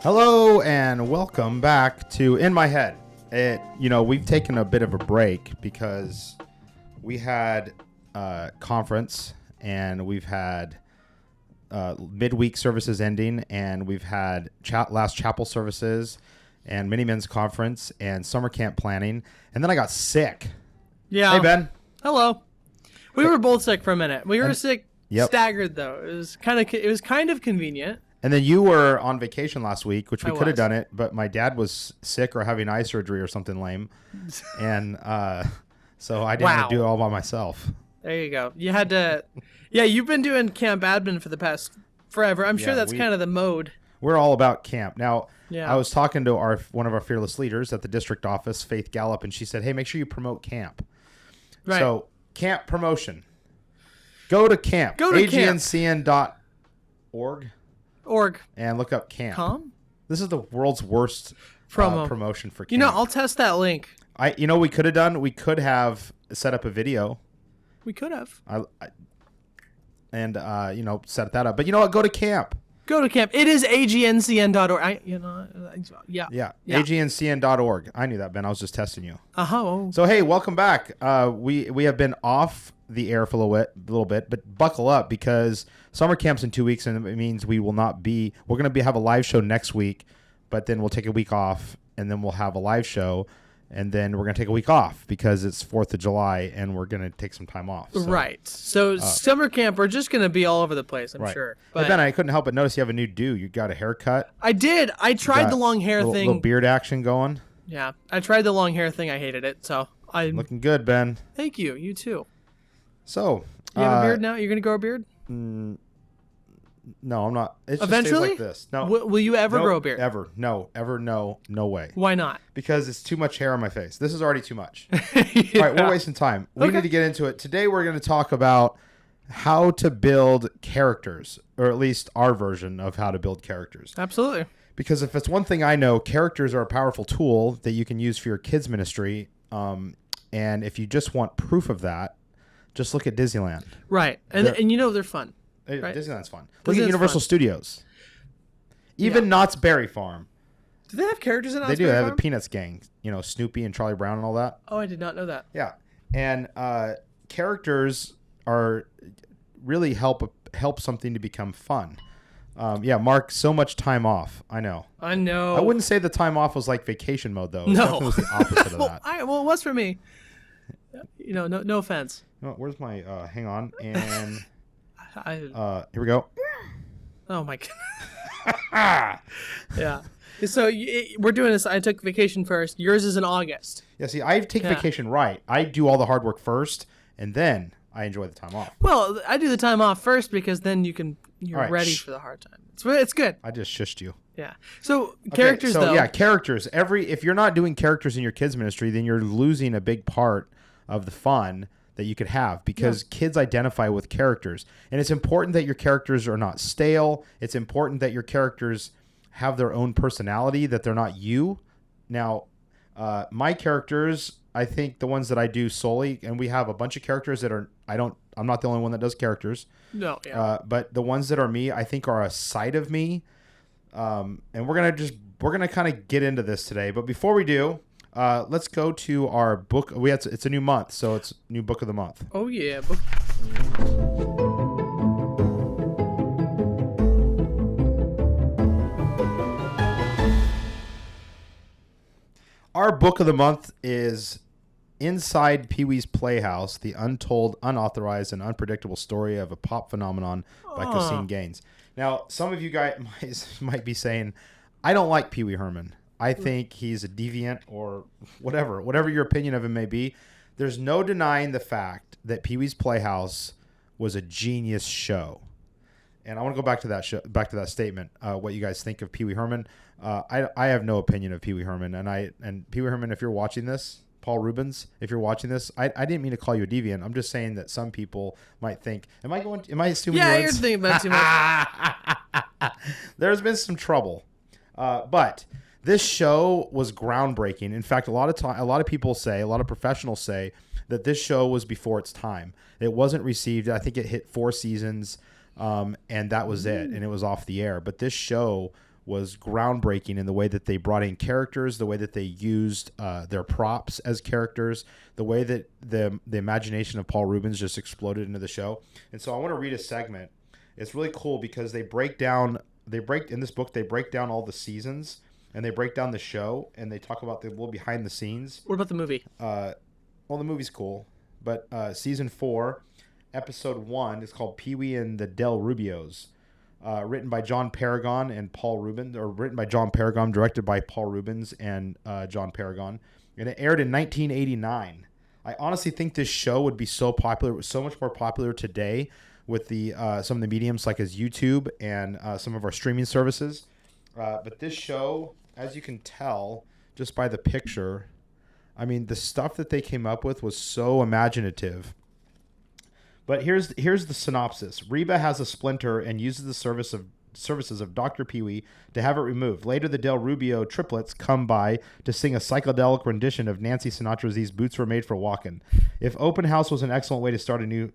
Hello and welcome back to In My Head. We've taken a bit of a break because we had conference and we've had midweek services ending, and we've had last chapel services and mini men's conference and summer camp planning, and then I got sick. Yeah. Hey Ben. Hello. We were both sick for a minute. We were sick, Yep. staggered though. It was kind of convenient. And then you were on vacation last week, which we I could have was. done it, but my dad was sick or having eye surgery or something lame, and so I didn't do it all by myself. There you go. You had to. Yeah, you've been doing camp admin for the past forever. I'm sure that's kind of the mode. We're all about camp. Now, Yeah. I was talking to one of our fearless leaders at the district office, Faith Gallup, and she said, hey, make sure you promote camp. Right. So, camp promotion. Go to camp. Go to camp. agncn.org Org. and look up camp. Com? This is the world's worst promotion for camp. You know, I'll test that link. We could have done? We could have set up a video. We could have. Set that up. But you know what? Go to camp. Go to camp. It is agncn.org. Yeah. agncn.org. I knew that, Ben. I was just testing you. Uh-huh. So, hey, welcome back. We have been off the air for a little bit, but buckle up because summer camp's in 2 weeks, and it means we will not be. We're going to have a live show next week, but then we'll take a week off, and then we'll have a live show, and then we're going to take a week off because it's 4th of July, and we're going to take some time off. So, right. So summer camp, we're just going to be all over the place, I'm sure. But Ben, I couldn't help but notice you have a new do. You got a haircut. I did. I tried the long hair thing. Little beard action going. Yeah, I tried the long hair thing. I hated it. So I'm looking good, Ben. Thank you. You too. So you have a beard now? You're gonna grow a beard? No, I'm not. It just Eventually, stays like this. No. Will you ever grow a beard? Ever? No. Ever? No. No way. Why not? Because it's too much hair on my face. This is already too much. Yeah. All right, we're wasting time. We need to get into it. Today we're going to talk about how to build characters, or at least our version of how to build characters. Absolutely. Because if it's one thing I know, characters are a powerful tool that you can use for your kids' ministry. And if you just want proof of that, just look at Disneyland. Right. And they're fun. Right? Disneyland's fun. Look at Disneyland's Universal fun. Studios. Even Knott's Berry Farm. Do they have characters in They Knott's do. Berry They have Farm? the Peanuts gang. Snoopy and Charlie Brown and all that. Oh, I did not know that. Yeah. And characters are really help something to become fun. Mark, so much time off. I know. I know. I wouldn't say the time off was like vacation mode, though. No. It was the opposite of that. It was for me. No offense. No, where's my, hang on. And I here we go. Oh my god. Yeah. So we're doing this. I took vacation first. Yours is in August. Yeah, see, I take vacation right. I do all the hard work first, and then I enjoy the time off. Well, I do the time off first because then you're All right, ready for the hard time. It's good. I just shushed you. Yeah. So characters, though. Yeah, characters. If you're not doing characters in your kids' ministry, then you're losing a big part of the fun that you could have because kids identify with characters. And it's important that your characters are not stale. It's important that your characters have their own personality, that they're not you. Now, my characters, I think the ones that I do solely, and we have a bunch of characters that I'm not the only one that does characters. No, yeah. But the ones that are me, I think are a side of me. And we're going to kind of get into this today. But before we do, let's go to our book. It's a new month, so it's new book of the month. Oh yeah. Our book of the month is Inside Pee-wee's Playhouse: The Untold, Unauthorized, and Unpredictable Story of a Pop Phenomenon by Christine Gaines. Now, some of you guys might be saying, I don't like Pee-wee Herman. I think he's a deviant or whatever your opinion of him may be. There's no denying the fact that Pee-wee's Playhouse was a genius show. And I want to go back to that statement. What you guys think of Pee-wee Herman? I have no opinion of Pee-wee Herman, and Pee-wee Herman, if you're watching this, Paul Rubens, if you're watching this, I didn't mean to call you a deviant. I'm just saying that some people might think, am I assuming? Yeah, words? you're thinking about too much. There's been some trouble, but this show was groundbreaking. In fact, a lot of professionals say that this show was before its time. It wasn't received. I think it hit 4 seasons, and that was it, and it was off the air. But this show was groundbreaking in the way that they brought in characters, the way that they used their props as characters, the way that the imagination of Paul Reubens just exploded into the show. And so I want to read a segment. It's really cool because in this book, they break down all the seasons and they break down the show and they talk about the little behind the scenes. What about the movie? Well, the movie's cool, but season 4, episode 1 is called Pee-wee and the Del Rubios. Written by John Paragon and Paul Reubens, or written by John Paragon, directed by Paul Reubens and John Paragon. And it aired in 1989. I honestly think this show would be so popular, so much more popular today with the some of the mediums like as YouTube and some of our streaming services. But this show, as you can tell just by the picture, I mean, the stuff that they came up with was so imaginative. But here's the synopsis. Reba has a splinter and uses the services of Dr. Pee-wee to have it removed. Later, the Del Rubio triplets come by to sing a psychedelic rendition of Nancy Sinatra's These Boots Were Made for Walkin'. If Open House was an excellent way to start a new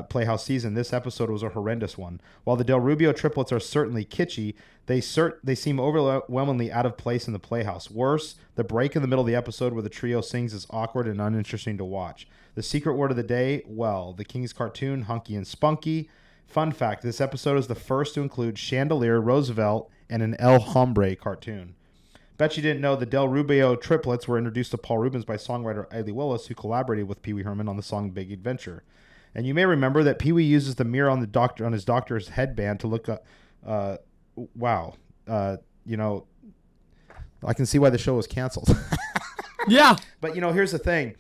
Playhouse season, this episode was a horrendous one. While the Del Rubio triplets are certainly kitschy, they seem overwhelmingly out of place in the Playhouse. Worse, the break in the middle of the episode where the trio sings is awkward and uninteresting to watch. The secret word of the day, well, the King's cartoon, hunky and spunky. Fun fact, this episode is the first to include Chandelier, Roosevelt, and an El Hombre cartoon. Bet you didn't know the Del Rubio triplets were introduced to Paul Reubens by songwriter Eiley Willis, who collaborated with Pee Wee Herman on the song Big Adventure. And you may remember that Pee Wee uses the mirror on his doctor's headband to look up. You know, I can see why the show was canceled. Yeah. But, here's the thing.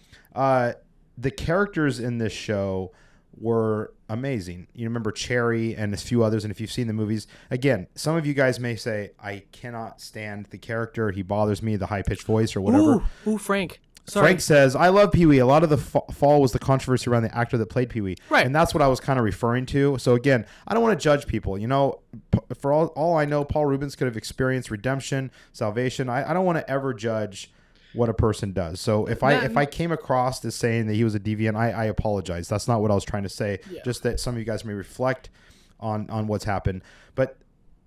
The characters in this show were amazing. You remember Cherry and a few others, and if you've seen the movies, again, some of you guys may say, I cannot stand the character. He bothers me, the high-pitched voice or whatever. Ooh, Frank. Sorry. Frank says, I love Pee-wee. A lot of the fall was the controversy around the actor that played Pee-wee. Right. And that's what I was kind of referring to. So, again, I don't want to judge people. For all I know, Paul Reubens could have experienced redemption, salvation. I don't want to ever judge what a person does. So if I came across as saying that he was a deviant, I apologize. That's not what I was trying to say. Yeah. Just that some of you guys may reflect on what's happened. But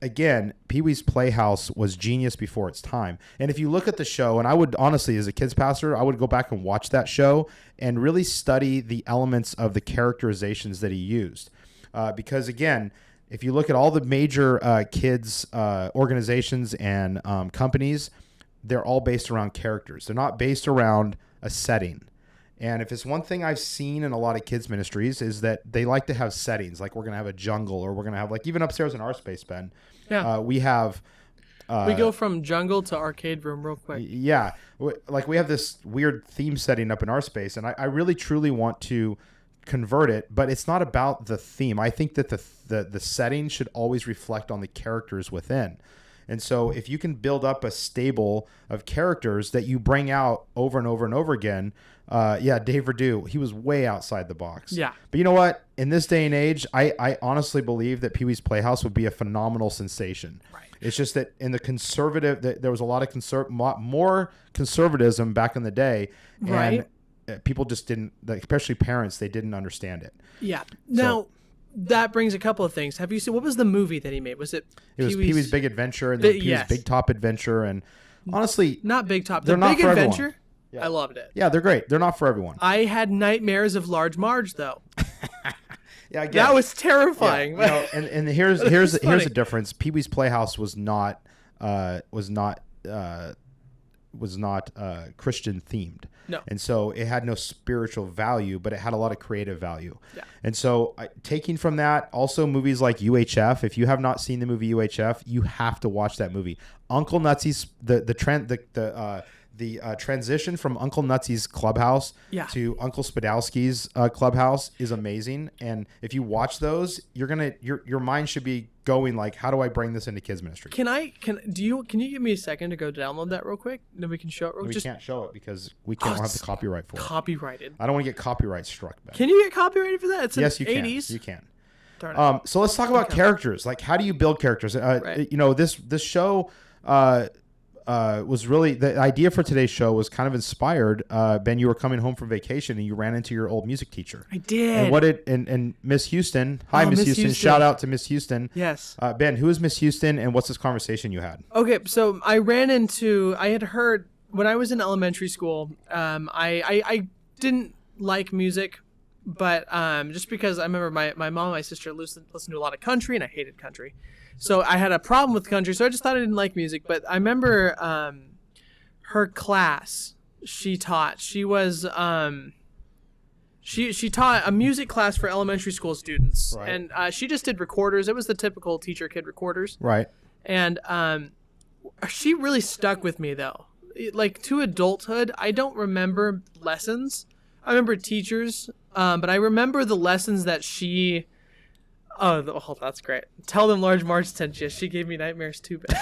again, Pee-wee's Playhouse was genius before its time. And if you look at the show, and I would honestly, as a kids pastor, I would go back and watch that show and really study the elements of the characterizations that he used. Because again, if you look at all the major kids organizations and companies, they're all based around characters. They're not based around a setting. And if it's one thing I've seen in a lot of kids ministries is that they like to have settings. Like we're going to have a jungle, or we're going to have, like, even upstairs in our space, Ben. Yeah. We have... we go from jungle to arcade room real quick. Yeah. Like we have this weird theme setting up in our space. And I really, truly want to convert it. But it's not about the theme. I think that the setting should always reflect on the characters within. And so if you can build up a stable of characters that you bring out over and over and over again, Dave Verdu, he was way outside the box. Yeah. But you know what? In this day and age, I honestly believe that Pee-wee's Playhouse would be a phenomenal sensation. Right. It's just that in the conservative, there was a lot of more conservatism back in the day. Right. And people just didn't, especially parents, they didn't understand it. Yeah. Now... that brings a couple of things. Have you seen, what was the movie that he made? Was it Pee-wee's Big Adventure and then Pee-wee's Big Top Adventure? And honestly, not Big Top. They're not Big for Adventure. Yeah. I loved it. Yeah, they're great. They're not for everyone. I had nightmares of Large Marge though. Yeah, I get that it. was terrifying. Yeah. And here's the difference. Pee-wee's Playhouse was not Christian themed. No. And so it had no spiritual value, but it had a lot of creative value. Yeah. And so taking from that, also movies like UHF, if you have not seen the movie UHF, you have to watch that movie. Uncle Nutsy's the transition from Uncle Nutsy's clubhouse to Uncle Spadowski's clubhouse is amazing. And if you watch those, your mind should be going like, how do I bring this into kids ministry? Can you give me a second to go download that real quick? Then we can show it. We can't show it because we can't have the copyright for it. Copyrighted. I don't want to get copyright struck back. Can you get copyrighted for that? It's yes, you 80s. can. You can. Darn it. So let's talk about characters. Like, how do you build characters? Right. This show. was really the idea for today's show was kind of inspired. Ben, you were coming home from vacation and you ran into your old music teacher. I did. And Miss Houston. Hi, Miss Houston. Shout out to Miss Houston. Yes. Ben, who is Miss Houston, and what's this conversation you had? Okay, so I had heard when I was in elementary school. I didn't like music, but just because I remember my mom and my sister listened to a lot of country, and I hated country. So I had a problem with country, so I just thought I didn't like music. But I remember her class she taught. She was she taught a music class for elementary school students, right. And she just did recorders. It was the typical teacher kid recorders, right? And she really stuck with me though. Like to adulthood, I don't remember lessons. I remember teachers, but I remember the lessons that she. Oh, that's great. Tell them Large Marge sent you. She gave me nightmares too, Ben.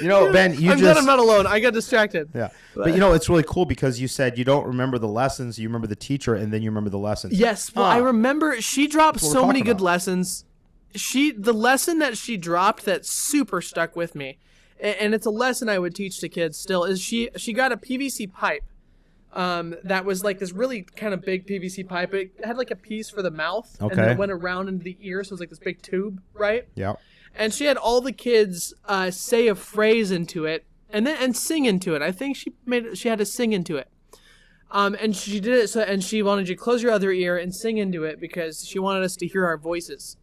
You know, Ben, I'm glad I'm not alone. I got distracted. Yeah. But you know, it's really cool because you said you don't remember the lessons, you remember the teacher, and then you remember the lessons. Yes. Well, I remember she dropped so many good lessons. The lesson that she dropped that super stuck with me, and it's a lesson I would teach to kids still, is she got a PVC pipe. That was like this really kind of big PVC pipe. It had like a piece for the mouth, okay, and then it went around into the ear, so it was like this big tube, right? Yeah. And she had all the kids say a phrase into it, and sing into it. I think she had to sing into it. And she did it and she wanted you to close your other ear and sing into it because she wanted us to hear our voices.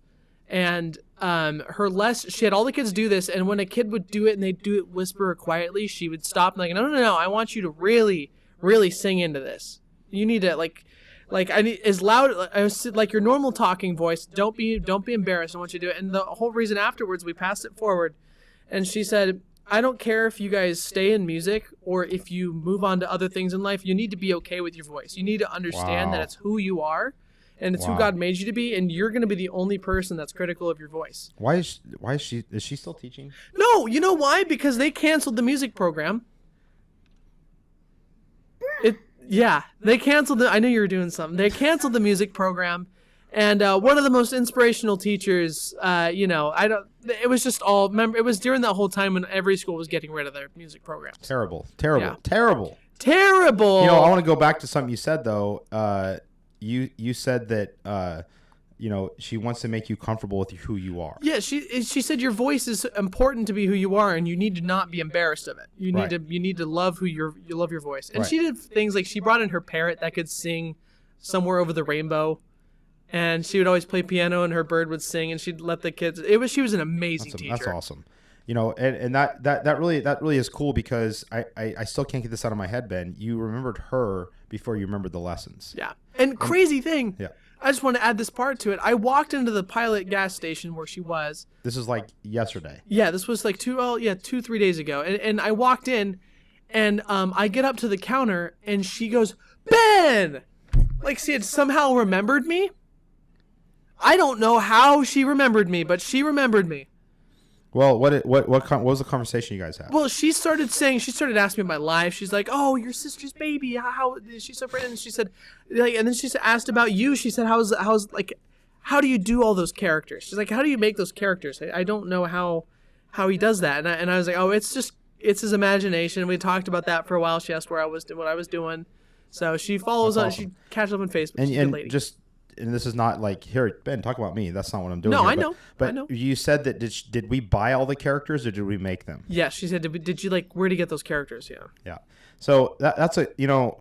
And she had all the kids do this, and when a kid would do it and they'd do it whisper or quietly, she would stop and like, no, I want you to really sing into this. You need to like I need as loud like your normal talking voice. Don't be embarrassed. I want you to do it. And the whole reason afterwards, we passed it forward, and she said, I don't care if you guys stay in music or if you move on to other things in life. You need to be okay with your voice. You need to understand that it's who you are, and it's who God made you to be, and you're going to be the only person that's critical of your voice. Why is she still teaching? No, you know why? Because they canceled the music program. They canceled I knew you were doing something. They canceled the music program, and one of the most inspirational teachers, it was just all, remember, it was during that whole time when every school was getting rid of their music programs. Terrible. Yeah. Terrible. You know, I want to go back to something you said though. You said that, she wants to make you comfortable with who you are. Yeah, she said your voice is important to be who you are, and you need to not be embarrassed of it. You need to love you love your voice. And she did things like she brought in her parrot that could sing Somewhere Over the Rainbow, and she would always play piano, and her bird would sing, and she'd let the kids. She was an amazing teacher. That's awesome. You know, and that really is cool because I still can't get this out of my head, Ben. You remembered her before you remembered the lessons. Yeah, and crazy thing. Yeah. I just want to add this part to it. I walked into the Pilot gas station where she was. This is like yesterday. Yeah, this was like 2-3 days ago. And I walked in, and I get up to the counter, and she goes, Ben! Like she had somehow remembered me. I don't know how she remembered me, but she remembered me. What was the conversation you guys had? Well, she started asking me about my life. She's like, "Oh, your sister's baby. How she's so pretty." And she said, like, and then she asked about you. She said, "How's like, how do you do all those characters?" She's like, "How do you make those characters?" I don't know how he does that. And I was like, "Oh, it's his imagination." We talked about that for a while. She asked what I was doing. So she follows on. Awesome. She catches up on Facebook. And, She's a good lady. And this is not like, here, Ben, talk about me. That's not what I'm doing. No, here. I know. But I know. You said that did we buy all the characters or did we make them? Yeah, she said, did you like, where to get those characters? Yeah. Yeah. So that's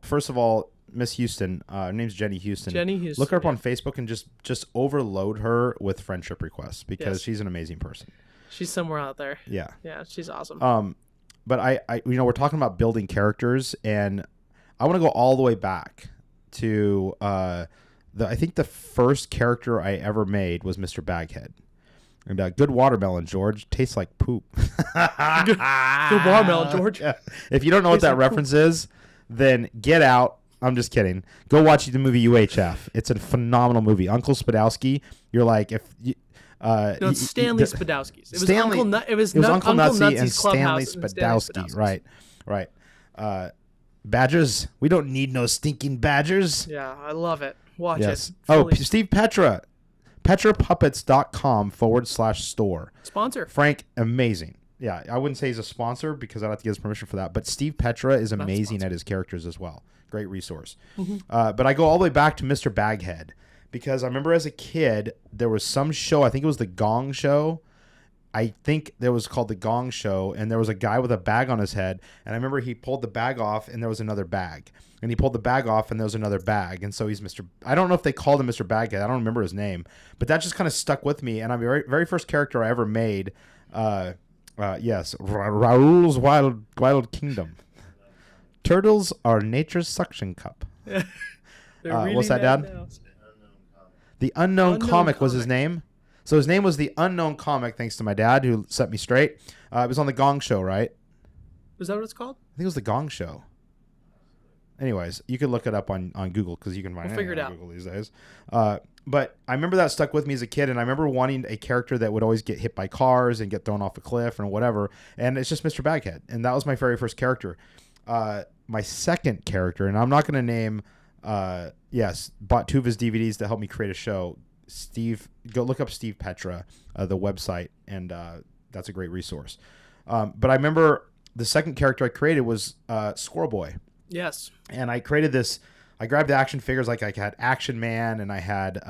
first of all, Miss Houston, her name's Jenny Houston. Jenny Houston. Look her up on Facebook and just overload her with friendship requests because she's an amazing person. She's somewhere out there. Yeah. Yeah, she's awesome. But I we're talking about building characters, and I want to go all the way back to I think the first character I ever made was Mr. Baghead. And good watermelon, George. Tastes like poop. Good watermelon, George. Yeah. If you don't know what that reference is, then get out. I'm just kidding. Go watch the movie UHF. It's a phenomenal movie. Uncle Spadowski. You're like, if you, it's Stanley Spadowski's. It was Stanley, Uncle Nutsy and Clubhouse Stanley Spadowski. Right. Badgers. We don't need no stinking badgers. Yeah, I love it. Watch yes. it. Oh, Steve Petra. petrapuppets.com/store. Sponsor. Frank, amazing. Yeah, I wouldn't say he's a sponsor because I'd have to get his permission for that. But Steve Petra is amazing at his characters as well. Great resource. But I go all the way back to Mr. Baghead because I remember as a kid, there was some show, I think it was The Gong Show. I think there was called The Gong Show, and there was a guy with a bag on his head. And I remember he pulled the bag off, and there was another bag. And he pulled the bag off, and there was another bag. And so he's Mr. I don't know if they called him Mr. Baghead. I don't remember his name. But that just kind of stuck with me. And I'm the very first character I ever made, yes, Raoul's Wild Kingdom. Turtles are nature's suction cup. What's that, Dad? Now. The Unknown Comic was his Comic. name. So his name was The Unknown Comic, thanks to my dad who set me straight. It was on The Gong Show, right? Is that what it's called? I think it was The Gong Show. Anyways, you can look it up on Google because you can find We'll figure anything it on out. Google these days. But I remember that stuck with me as a kid, and I remember wanting a character that would always get hit by cars and get thrown off a cliff and whatever. And it's just Mr. Baghead, and that was my very first character. My second character, and I'm not going to name. Yes, bought 2 of his DVDs to help me create a show. Steve, go look up Steve Petra, the website, and that's a great resource. But I remember the second character I created was Squirrel Boy. Yes. And I created this. I grabbed the action figures like I had Action Man, and I had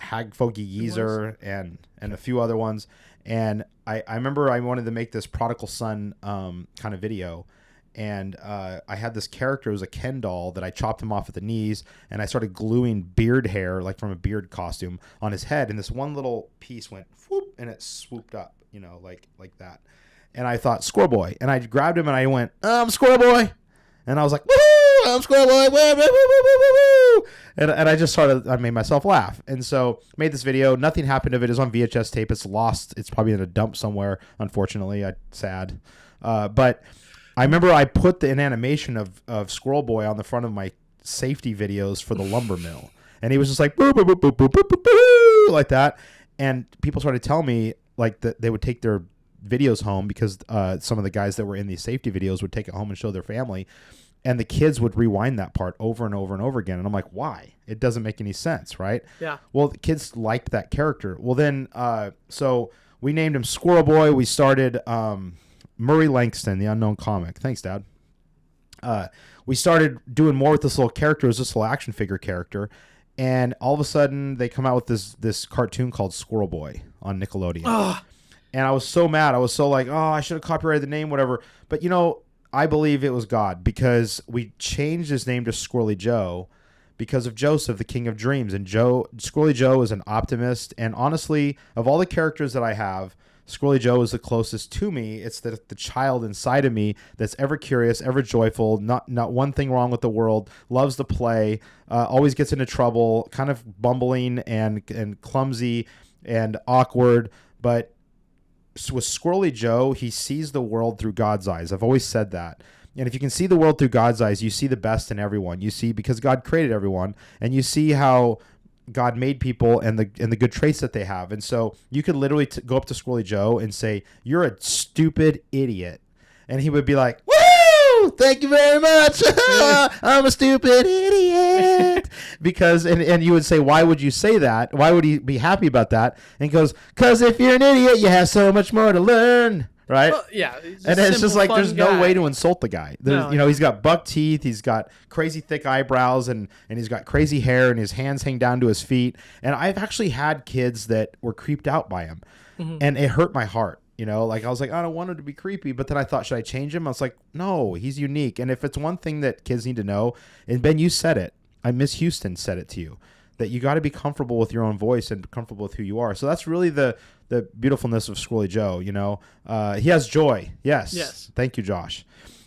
Hag Foggy Geezer and a few other ones. And I remember I wanted to make this Prodigal Son kind of video. And I had this character, it was a Ken doll, that I chopped him off at the knees, and I started gluing beard hair, like from a beard costume, on his head. And this one little piece went whoop, and it swooped up, like that. And I thought, Squirrel Boy. And I grabbed him, and I went, I'm Squirrel Boy. And I was like, woo, I'm Squirrel Boy. Woo, woo, woo, woo, woo, woo. And I just I made myself laugh. And so made this video. Nothing happened of it. It's on VHS tape. It's lost. It's probably in a dump somewhere, unfortunately. Sad. But I remember I put an animation of Squirrel Boy on the front of my safety videos for the lumber mill. And he was just like, boo, boo, boo, boo, boo, boo, boo, boo, like that. And people started telling me like that they would take their videos home because some of the guys that were in these safety videos would take it home and show their family. And the kids would rewind that part over and over and over again. And I'm like, why? It doesn't make any sense, right? Yeah. Well, the kids liked that character. Well, then, so we named him Squirrel Boy. We started Murray Langston, the Unknown Comic. Thanks, Dad. We started doing more with this little character. It was this little action figure character. And all of a sudden, they come out with this cartoon called Squirrel Boy on Nickelodeon. Ugh. And I was so mad. I was so like, oh, I should have copyrighted the name, whatever. But, I believe it was God because we changed his name to Squirrely Joe because of Joseph, the King of Dreams. And Squirrely Joe is an optimist. And honestly, of all the characters that I have, Squirrely Joe is the closest to me. It's the child inside of me that's ever curious, ever joyful, not one thing wrong with the world, loves to play, always gets into trouble, kind of bumbling and clumsy and awkward. But with Squirrely Joe, he sees the world through God's eyes. I've always said that. And if you can see the world through God's eyes, you see the best in everyone. You see, because God created everyone, and you see how God made people and the good traits that they have. And so you could literally go up to Squirrely Joe and say, you're a stupid idiot. And he would be like, woo, thank you very much. I'm a stupid idiot. Because, and you would say, why would you say that? Why would he be happy about that? And he goes, because if you're an idiot, you have so much more to learn. Right? Well, yeah. And it's just like there's no way to insult the guy. No. He's got buck teeth, he's got crazy thick eyebrows, and he's got crazy hair, and his hands hang down to his feet. And I've actually had kids that were creeped out by him, and it hurt my heart. Like I was like, I don't want him to be creepy, but then I thought, should I change him? I was like, no, he's unique. And if it's one thing that kids need to know, and Ben, you said it. Miss Houston said it to you, that you got to be comfortable with your own voice and comfortable with who you are. So that's really the beautifulness of Squirrely Joe. He has joy. Yes. Thank you, Josh.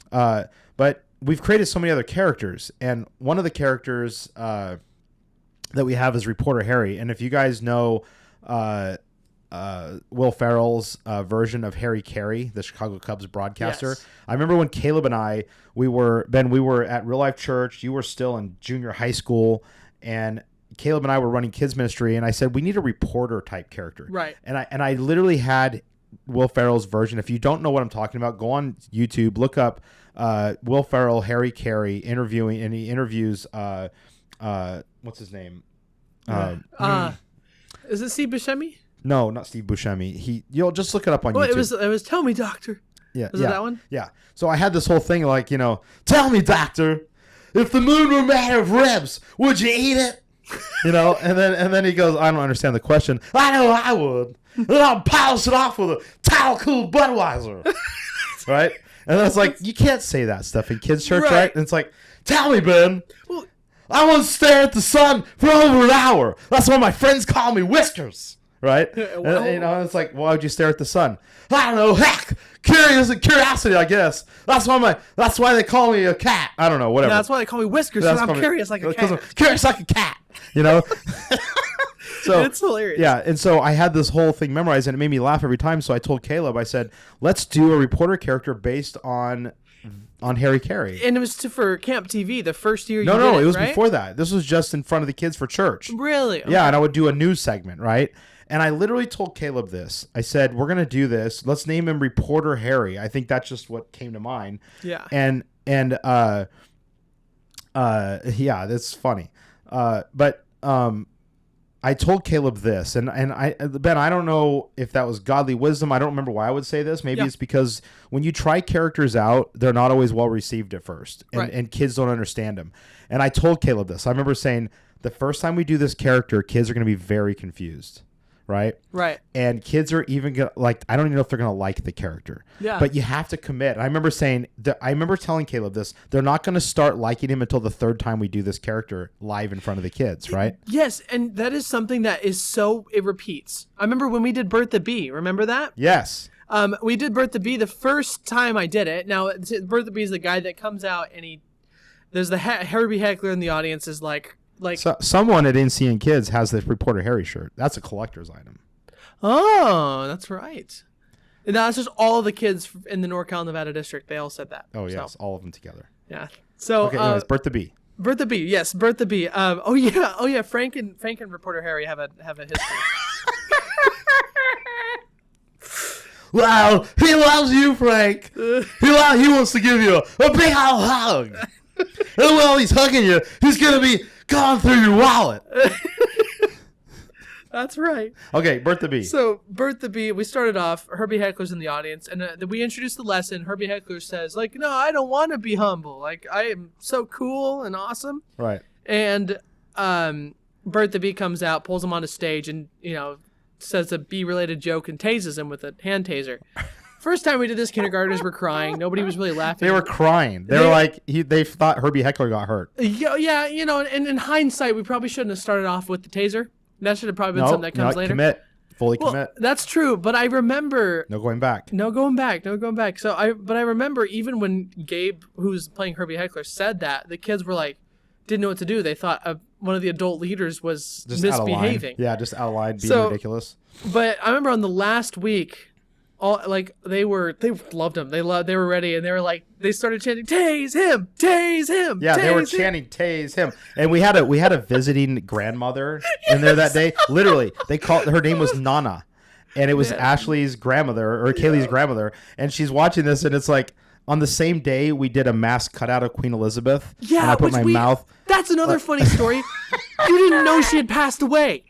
But we've created so many other characters, and one of the characters that we have is Reporter Harry. And if you guys know Will Ferrell's version of Harry Carey, the Chicago Cubs broadcaster, Yes. I remember when Caleb and I, we were at Real Life Church. You were still in junior high school, and Caleb and I were running kids ministry, and I said, we need a reporter type character. Right. And I literally had Will Ferrell's version. If you don't know what I'm talking about, go on YouTube, look up Will Ferrell, Harry Carey interviewing, and he interviews, what's his name? Is it Steve Buscemi? No, not Steve Buscemi. You'll just look it up on Oh, YouTube. it was Tell Me Doctor. Yeah, Was it that one? Yeah. So I had this whole thing like, tell me, doctor, if the moon were made of ribs, would you eat it? And then he goes, I don't understand the question. I know I would. And I'll polish it off with a towel cool Budweiser. Right? And then it's like, you can't say that stuff in kids' church, right? And it's like, tell me, Ben. Well, I want to stare at the sun for over an hour. That's why my friends call me Whiskers. Right? And it's like, why would you stare at the sun? I don't know. Heck, curiosity, I guess. That's why they call me a cat. I don't know, whatever. No, that's why they call me Whiskers, because I'm curious like a cat. I'm curious like a cat, So it's hilarious. Yeah, and so I had this whole thing memorized, and it made me laugh every time. So I told Caleb, I said, let's do a reporter character based on Harry Carey. And it was for Camp TV, the first year you did No, it was right? before that. This was just in front of the kids for church. Really? Okay. Yeah, and I would do a news segment, right? And I literally told Caleb this. I said, we're going to do this. Let's name him Reporter Harry. I think that's just what came to mind. Yeah. And yeah, that's funny. But I told Caleb this, and Ben, I don't know if that was godly wisdom. I don't remember why I would say this. Maybe it's because when you try characters out, they're not always well received at first, and kids don't understand them. And I told Caleb this. I remember saying, the first time we do this character, kids are going to be very confused. Right. And kids are even gonna I don't even know if they're gonna like the character. Yeah. But you have to commit. I remember saying that. I remember telling Caleb this. They're not gonna start liking him until the third time we do this character live in front of the kids. Right. Yes, and that is something that is it repeats. I remember when we did Bert the Bee. Remember that? Yes. We did Bert the Bee the first time I did it. Now Bert the Bee is the guy that comes out and there's the Herbie Heckler in the audience is like. So, someone at NCN Kids has the Reporter Harry shirt. That's a collector's item. Oh, that's right. And that's just all the kids in the NorCal, Nevada district. They all said that. Oh, yes. All of them together. Yeah. So, okay, anyways, Bert the Bee. Bert the Bee. Yes, Bert the Bee. Oh, yeah. Frank and Reporter Harry have a history. Wow, he loves you, Frank. He wants to give you a big old hug. And while he's hugging you, he's going to be gone through your wallet. That's right. Okay, Bert the Bee. So, Bert the Bee, we started off, Herbie Heckler's in the audience, and we introduced the lesson. Herbie Heckler says, no, I don't want to be humble. I am so cool and awesome. Right. And Bert the Bee comes out, pulls him on a stage, and, says a bee-related joke and tases him with a hand taser. First time we did this, kindergartners were crying. Nobody was really laughing. They were crying. They were like, they thought Herbie Heckler got hurt. Yeah, and in hindsight, we probably shouldn't have started off with the taser. That should have probably been something that comes later. Fully commit. That's true, but I remember... No going back. No going back. So I remember even when Gabe, who's playing Herbie Heckler, said that, the kids were like, didn't know what to do. They thought one of the adult leaders was just misbehaving. Yeah, just out of line, being ridiculous. But I remember on the last week... they loved him. They were ready, and they were like, they started chanting, "Tase him, tase him." Yeah, they were him. chanting, "Tase him." And we had a visiting grandmother in there that day. Literally, her name was Nana, and it was Ashley's grandmother or Kaylee's grandmother, and she's watching this, and it's like on the same day we did a mass cutout of Queen Elizabeth. Yeah, and I put my mouth. That's another funny story. You didn't know she had passed away.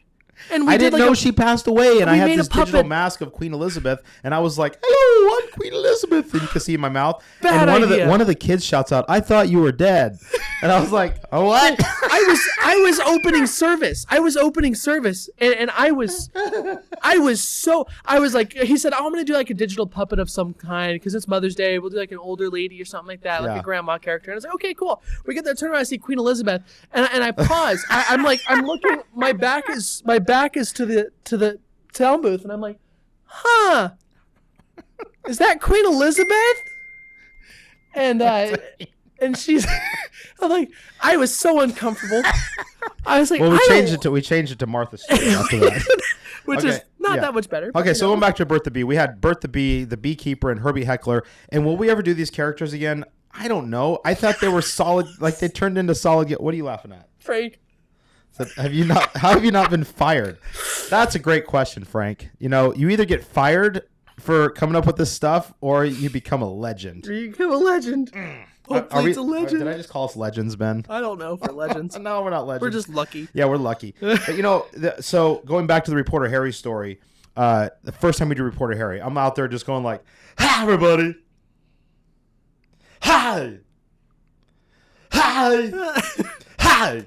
And I didn't know she passed away, and I had this digital mask of Queen Elizabeth, and I was like, "Hello, I'm Queen Elizabeth," and you can see in my mouth. And one of the kids shouts out, "I thought you were dead," and I was like, "Oh, what?" I was opening service. And I was like, he said, "Oh, I'm gonna do like a digital puppet of some kind because it's Mother's Day. We'll do like an older lady or something like that, like a grandma character." And I was like, "Okay, cool." We get there, turn around, I see Queen Elizabeth, and I pause. I'm looking. My back is to the sound booth, and I'm like, "Huh? Is that Queen Elizabeth?" And she's, I'm like, I was so uncomfortable. I was like, well, we changed it to Martha Stewart after that, which is not that much better. Okay, so going back to Bert the Bee, we had Bert the Bee, the beekeeper, and Herbie Heckler. And will we ever do these characters again? I don't know. I thought they were solid, like they turned into solid. What are you laughing at, Frank? So how have you not been fired? That's a great question, Frank. You either get fired for coming up with this stuff, or you become a legend. Hopefully it's a legend. Did I just call us legends, Ben? I don't know for legends. No, we're not legends. We're just lucky. Yeah, we're lucky. But so going back to the Reporter Harry story, the first time we did Reporter Harry, I'm out there just going like, "Hi, everybody. Hi. Hi. Hi."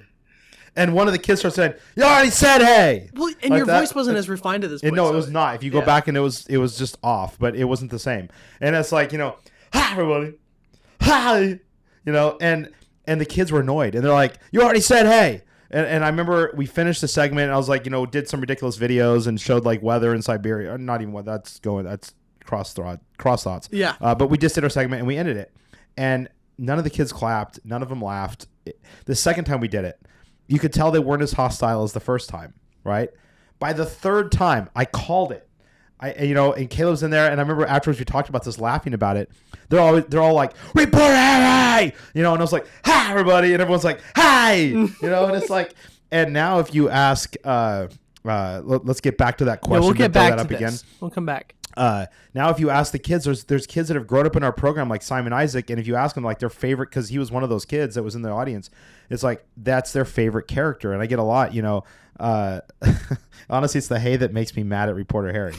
And one of the kids starts saying, "You already said hey." Well, and Like your that. voice wasn't as refined at this point. No, it so- was not. If you go back and it was just off, but it wasn't the same. And it's like, "Hi, everybody. Hi." And the kids were annoyed. And they're like, "You already said hey." And I remember we finished the segment and I was like, did some ridiculous videos and showed like weather in Siberia. Or not even weather. That's cross thoughts. Yeah. But we just did our segment and we ended it. And none of the kids clapped. None of them laughed. The second time we did it, you could tell they weren't as hostile as the first time, right? By the third time, I called it. And Caleb's in there, and I remember afterwards we talked about this, laughing about it. They're all like, "Reporter Harry!" And I was like, "Hi, everybody!" And everyone's like, "Hi!" And it's like, and now if you ask, let's get back to that question. We'll get back to this. Again. We'll come back. Now if you ask the kids, there's kids that have grown up in our program like Simon Isaac, and if you ask them like their favorite, because he was one of those kids that was in the audience, it's like that's their favorite character. And I get a lot, honestly, it's the hay that makes me mad at Reporter Harry.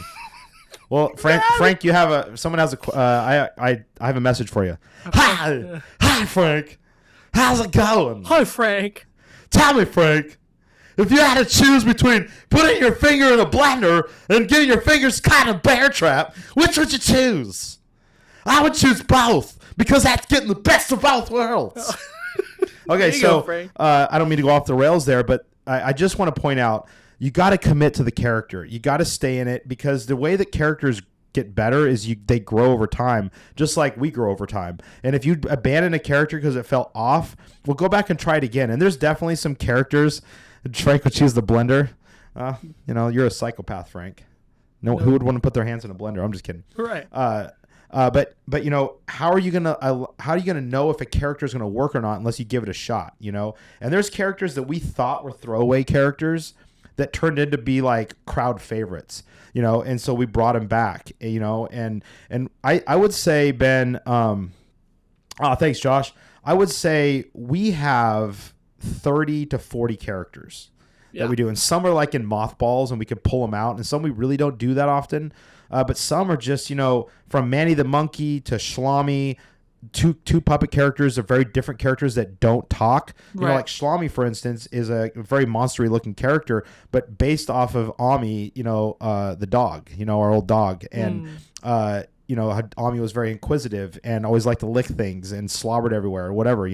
Well, Frank, you have someone has I have a message for you. Hi, Frank. How's it going? Hi, Frank. Tell me, Frank, if you had to choose between putting your finger in a blender and getting your fingers caught in a bear trap, which would you choose? I would choose both because that's getting the best of both worlds. Okay, so I don't mean to go off the rails there, but I just want to point out, you got to commit to the character. You got to stay in it, because the way that characters get better is they grow over time, just like we grow over time. And if you abandon a character because it fell off, we'll go back and try it again. And there's definitely some characters. Frank would choose the blender. You're a psychopath, Frank. No, who would want to put their hands in a blender? I'm just kidding. Right. But how are you gonna know if a character is gonna work or not unless you give it a shot? And there's characters that we thought were throwaway characters that turned into be like crowd favorites, and so we brought him back, and I would say, Ben, thanks, Josh. I would say we have 30 to 40 characters that we do, and some are like in mothballs and we can pull them out, and some we really don't do that often, but some are just, from Manny the Monkey to Shlommy, two puppet characters are very different characters that don't talk. Like Shlommy, for instance, is a very monstery looking character, but based off of Ami, the dog, our old dog. And, Ami was very inquisitive and always liked to lick things and slobbered everywhere or whatever,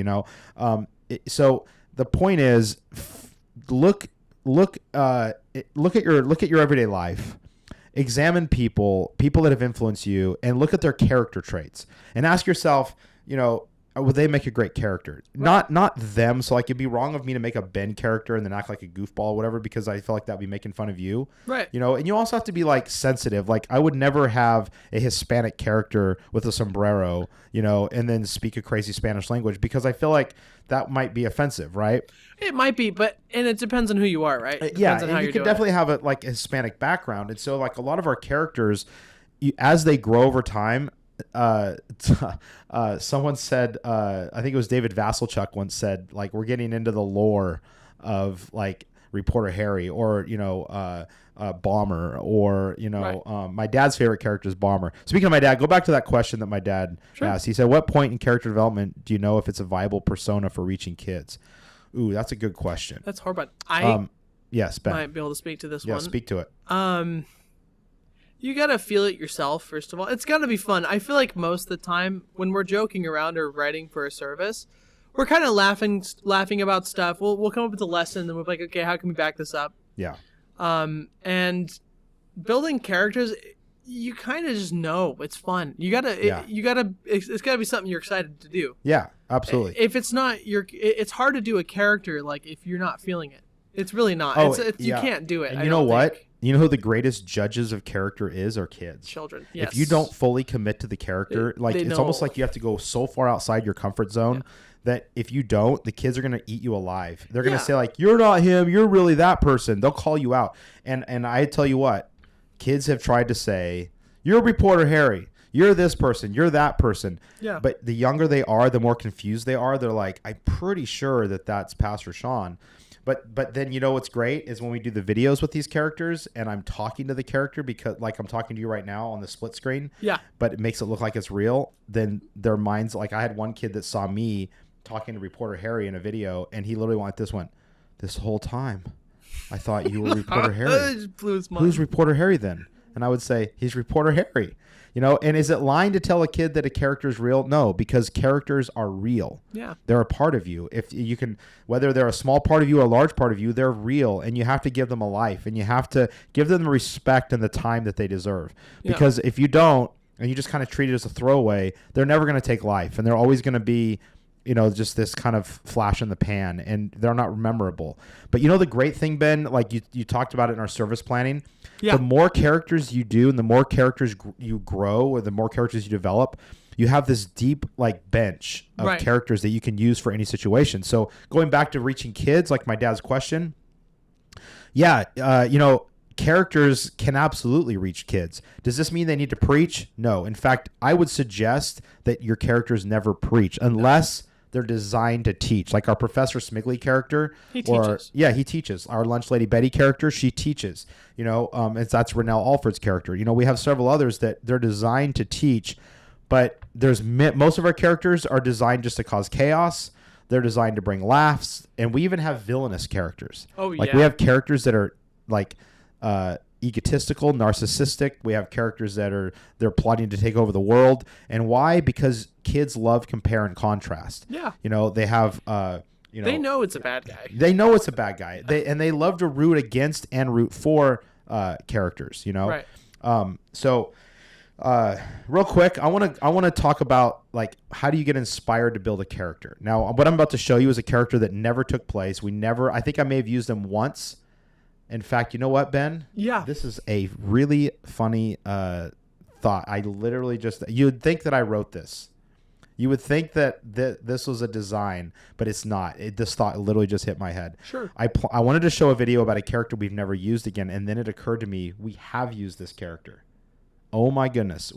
So the point is, look at your everyday life. Examine people that have influenced you, and look at their character traits and ask yourself, would they make a great character? Right. Not them. So like, it'd be wrong of me to make a Ben character and then act like a goofball or whatever, because I feel like that'd be making fun of you. Right. And you also have to be like sensitive. Like, I would never have a Hispanic character with a sombrero, and then speak a crazy Spanish language, because I feel like that might be offensive, right? It might be, and it depends on who you are, right? Yeah, and you can definitely have a Hispanic background, and so like a lot of our characters, as they grow over time, someone said, I think it was David Vasselchuk once said, like, we're getting into the lore of like Reporter Harry, or Bomber, or my dad's favorite character is Bomber. Speaking of my dad, go back to that question that my dad asked. He said, "What point in character development do you know if it's a viable persona for reaching kids?" Ooh, that's a good question. That's hard, but I yes, Ben. might be able to speak to this one. Yeah, speak to it. You gotta feel it yourself, first of all. It's gotta be fun. I feel like most of the time when we're joking around or writing for a service, we're kind of laughing about stuff. We'll come up with a lesson, and we'll be like, okay, how can we back this up? Yeah. And building characters, you kind of just know it's fun. It's gotta be something you're excited to do. Yeah, absolutely. If it's not, it's hard to do a character like if you're not feeling it. It's really not. You can't do it. And you know what? You know who the greatest judges of character are kids. Children. Yes. If you don't fully commit to the character, it's almost like you have to go so far outside your comfort zone that if you don't, the kids are going to eat you alive. They're going to say like, "You're not him. You're really that person." They'll call you out. And I tell you what, kids have tried to say, "You're Reporter Harry. you're this person, you're that person. Yeah. But the younger they are, the more confused they are. They're like, I'm pretty sure that that's Pastor Sean. But then you know what's great is when we do the videos with these characters and I'm talking to the character, because like I'm talking to you right now on the split screen. Yeah. But it makes it look like it's real. Then their minds, like I had one kid that saw me talking to Reporter Harry in a video, and he literally went, this whole time I thought you were Reporter Harry. It just blew his mind. Who's Reporter Harry then? And I would say, he's Reporter Harry. You know, and is it lying to tell a kid that a character is real? No, because characters are real. Yeah. They're a part of you. If you can, whether they're a small part of you or a large part of you, they're real, and you have to give them a life, and you have to give them the respect and the time that they deserve. Yeah. Because if you don't, and you just kind of treat it as a throwaway, they're never going to take life, and they're always going to be, you know, just this kind of flash in the pan, and they're not memorable. But you know the great thing, Ben, like you talked about it in our service planning. Yeah. The more characters you do, and the more characters you grow, or the more characters you develop, you have this deep like bench of Right. characters that you can use for any situation. So going back to reaching kids, like my dad's question, yeah, you know, characters can absolutely reach kids. Does this mean they need to preach? No. In fact, I would suggest that your characters never preach unless they're designed to teach. Like our Professor Smigley character. He teaches. Yeah, he teaches. Our Lunch Lady Betty character, she teaches. You know, that's Rennell Alford's character. You know, we have several others that they're designed to teach, but most of our characters are designed just to cause chaos. They're designed to bring laughs, and we even have villainous characters. Oh, Like yeah. we have characters that are like egotistical, narcissistic. We have characters that they're plotting to take over the world. And why? Because kids love compare and contrast. Yeah. You know, they have you know, They know it's a bad guy. they know it's a bad guy. They love to root against and root for characters, you know. Right. So real quick, I want to talk about like how do you get inspired to build a character. Now, what I'm about to show you is a character that never took place. I think I may have used him once. In fact, you know what, Ben? Yeah. This is a really funny thought. I literally you'd think that I wrote this. You would think that this was a design, but it's not. This thought literally just hit my head. Sure. I wanted to show a video about a character we've never used again, and then it occurred to me we have used this character. Oh my goodness.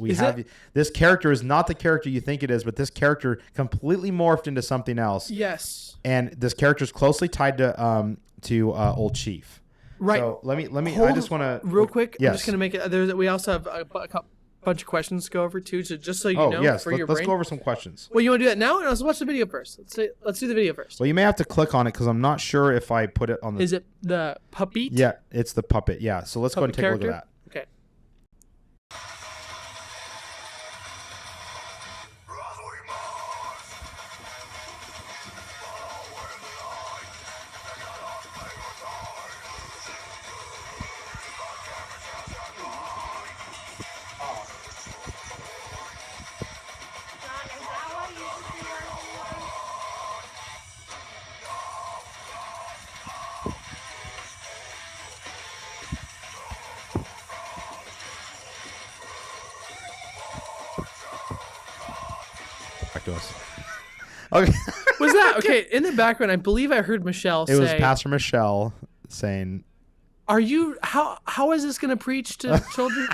This character is not the character you think it is, but this character completely morphed into something else. Yes. And this character is closely tied to Old Chief. Right. So let me. Hold I just want to real quick. Yes. I'm just gonna make it. We also have a bunch of questions to go over too. So just so you know, yes. for your Let's brain. go over some questions. Well, you want to do that now, or let's watch the video first. Let's do the video first. Well, you may have to click on it because I'm not sure if I put it on the. Is it the puppet? Yeah, it's the puppet. Yeah. So let's go and Puppet take a look character? at that. Okay. Back to us. Okay. Was that okay? In the background, I believe I heard Michelle It say, was Pastor Michelle saying, "Are you how is this going to preach to children?"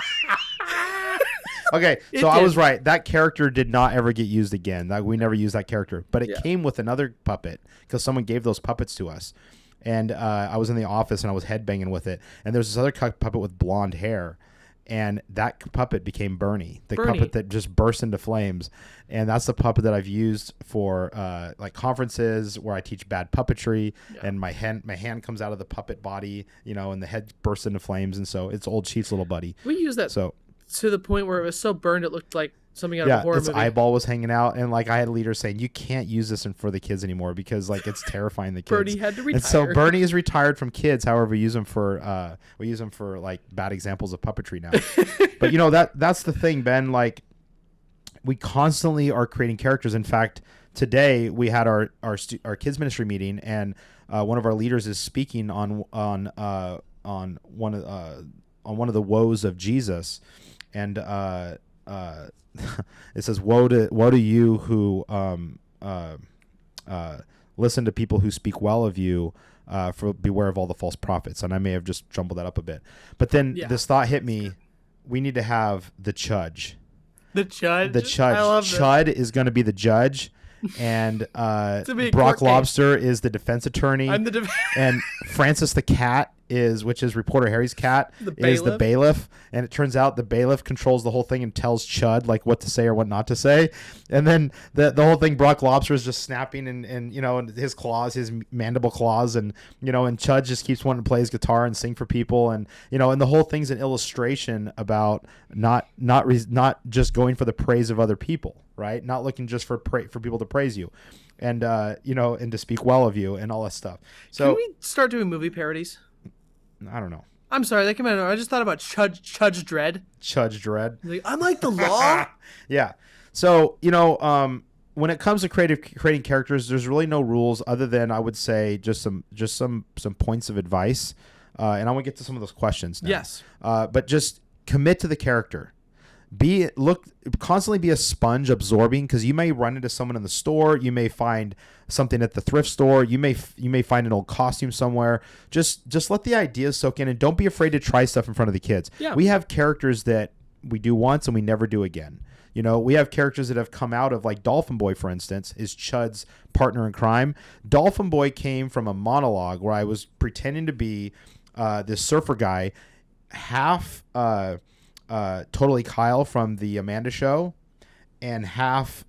okay, It so I did. was right. That character did not ever get used again. We never used that character, but it Yeah. came with another puppet because someone gave those puppets to us. And I was in the office and I was headbanging with it. And there's this other puppet with blonde hair. And that puppet became Bernie, the Bernie. puppet that just burst into flames. And that's the puppet that I've used for like conferences where I teach bad puppetry. Yeah. And my hand comes out of the puppet body, you know, and the head bursts into flames. And so it's Old Chief's little buddy. We used that So to the point where it was so burned it looked like something out of a yeah, horror its movie. eyeball was hanging out, and like I had leaders saying, "You can't use this for the kids anymore because like it's terrifying the kids." Bernie had to retire. And so Bernie is retired from kids. However, we use him for like bad examples of puppetry now. But you know that's the thing, Ben. Like we constantly are creating characters. In fact, today we had our kids ministry meeting, and one of our leaders is speaking on one of the woes of Jesus, and it says, woe to you who listen to people who speak well of you, for beware of all the false prophets. And I may have just jumbled that up a bit. But then Yeah. this thought hit me. We need to have the Chudge. The Chudge. The Chudge. I love Chud is going to be the judge, and be a Brock court case. Lobster is the defense attorney, I'm the and Francis the cat which is Reporter Harry's cat, is the bailiff. And it turns out the bailiff controls the whole thing and tells Chud like what to say or what not to say. And then the whole thing, Brock Lobster is just snapping and his claws, his mandible claws, and and Chud just keeps wanting to play his guitar and sing for people, and and the whole thing's an illustration about not just going for the praise of other people, right? Not looking just for people to praise you. And and to speak well of you and all that stuff. So can we start doing movie parodies? I don't know. I'm sorry, that came out. I just thought about Chudge Dredd. Chudge Dredd. Like, I'm like the law. Yeah. So when it comes to creating characters, there's really no rules other than I would say just some points of advice. And I want to get to some of those questions now. Yes. But just commit to the character. Constantly be a sponge absorbing, because you may run into someone in the store, you may find something at the thrift store, you may find an old costume somewhere. Just let the ideas soak in, and don't be afraid to try stuff in front of the kids. Yeah. We have characters that we do once and we never do again. We have characters that have come out of, like Dolphin Boy, for instance, is Chud's partner in crime. Dolphin Boy came from a monologue where I was pretending to be this surfer guy, half Totally Kyle from the Amanda Show, and half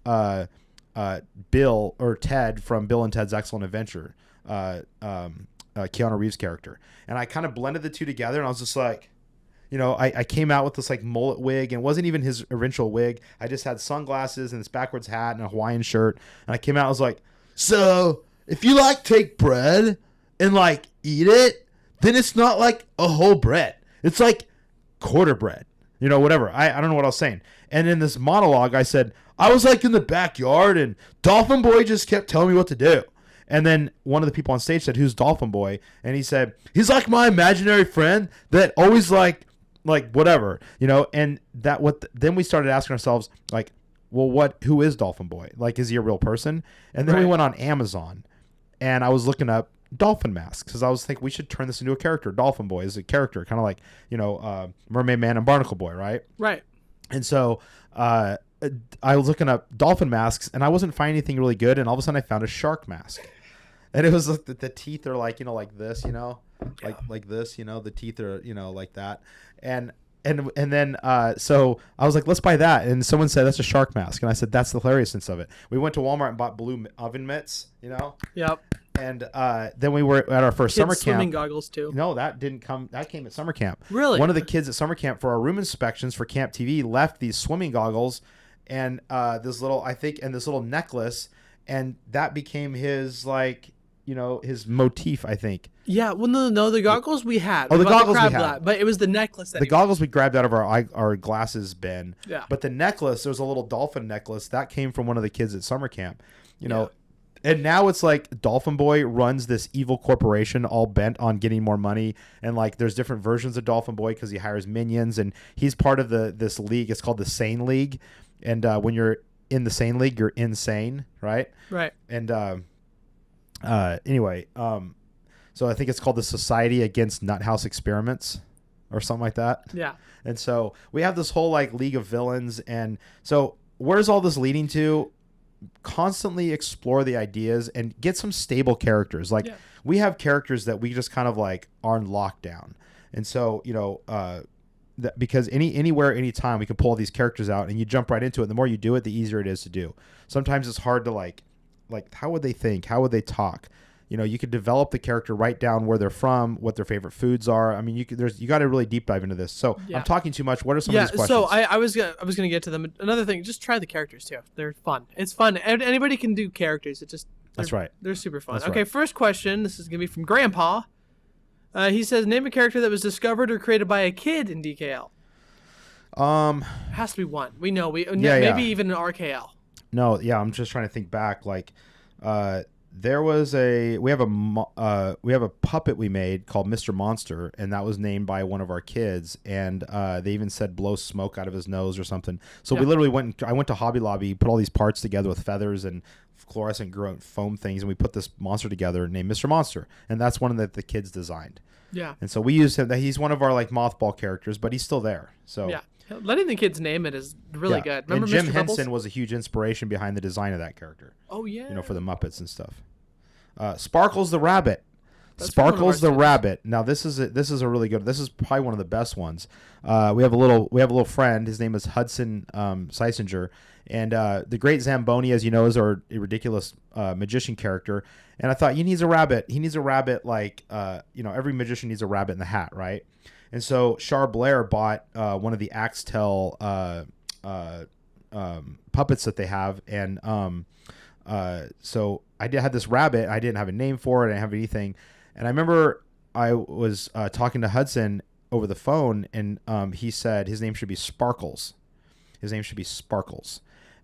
Bill or Ted from Bill and Ted's Excellent Adventure, Keanu Reeves' character. And I kind of blended the two together, and I was just like, I came out with this like mullet wig, and it wasn't even his original wig. I just had sunglasses and this backwards hat and a Hawaiian shirt, and I came out, I was like, so if you take bread and eat it, then it's not like a whole bread. It's like quarter bread. Whatever. I don't know what I was saying. And in this monologue, I said, I was in the backyard and Dolphin Boy just kept telling me what to do. And then one of the people on stage said, who's Dolphin Boy? And he said, he's like my imaginary friend that always whatever, and then we started asking ourselves well, who is Dolphin Boy? Is he a real person? And then we went on Amazon and I was looking up dolphin masks, because I was thinking we should turn this into a character. Dolphin Boy is a character, kind of like Mermaid Man and Barnacle Boy, right? And so I was looking up dolphin masks and I wasn't finding anything really good, and all of a sudden I found a shark mask, and it was the teeth are like this, like this, the teeth are like that, and then so I was like, let's buy that, and someone said that's a shark mask, and I said that's the hilariousness of it. We went to Walmart and bought blue oven mitts, Yep. And then we were at our first summer camp. Swimming goggles too. No, that didn't come. That came at summer camp. Really? One of the kids at summer camp for our room inspections for Camp TV left these swimming goggles and this little necklace, and that became his his motif, I think. Yeah. Well, no, the goggles we had. Oh, the goggles we had. Glass, but it was the necklace. The goggles we grabbed out of our glasses bin. Yeah. But the necklace, there was a little dolphin necklace that came from one of the kids at summer camp. Yeah. And now it's like Dolphin Boy runs this evil corporation all bent on getting more money. And there's different versions of Dolphin Boy because he hires minions, and he's part of this league. It's called the Sane League. And when you're in the Sane League, you're insane, right? Right. And anyway, so I think it's called the Society Against Nuthouse Experiments or something like that. Yeah. And so we have this whole league of villains. And so where's all this leading to? Constantly explore the ideas and get some stable characters. We have characters that we just kind of are in lockdown. And so, because anywhere, anytime we can pull these characters out and you jump right into it. The more you do it, the easier it is to do. Sometimes it's hard to how would they think? How would they talk? You could develop the character right down where they're from, what their favorite foods are. I mean, you got to really deep dive into this. So I'm talking too much. What are some of these questions? So I was gonna get to them. Another thing, just try the characters too. They're fun. It's fun. Anybody can do characters. That's right. They're super fun. That's okay, right. First question. This is gonna be from Grandpa. He says, name a character that was discovered or created by a kid in DKL. It has to be one. We know. Maybe even an RKL. No, yeah. I'm just trying to think back. There was we have a puppet we made called Mr. Monster, and that was named by one of our kids, and they even said blow smoke out of his nose or something. So we literally I went to Hobby Lobby, put all these parts together with feathers and fluorescent foam things, and we put this monster together named Mr. Monster, and that's one that the kids designed. Yeah. And so we use him. He's one of our mothball characters, but he's still there. So yeah. Letting the kids name it is really Yeah. good. Remember And Jim Mr. Henson Bubbles? was a huge inspiration behind the design of that character. Oh yeah. For the Muppets and stuff. Sparkles the Rabbit. That's from one of Sparkles our the students. Rabbit. Now this is a really good. This is probably one of the best ones. We have a little friend. His name is Hudson Seisinger, and the Great Zamboni, as you know, is our ridiculous magician character. And I thought he needs a rabbit. He needs a rabbit like every magician needs a rabbit in the hat, right? And so Char Blair bought one of the Axtell puppets that they have, and so I had this rabbit. I didn't have a name for it. I didn't have anything. And I remember I was talking to Hudson over the phone, and he said his name should be Sparkles. His name should be Sparkles.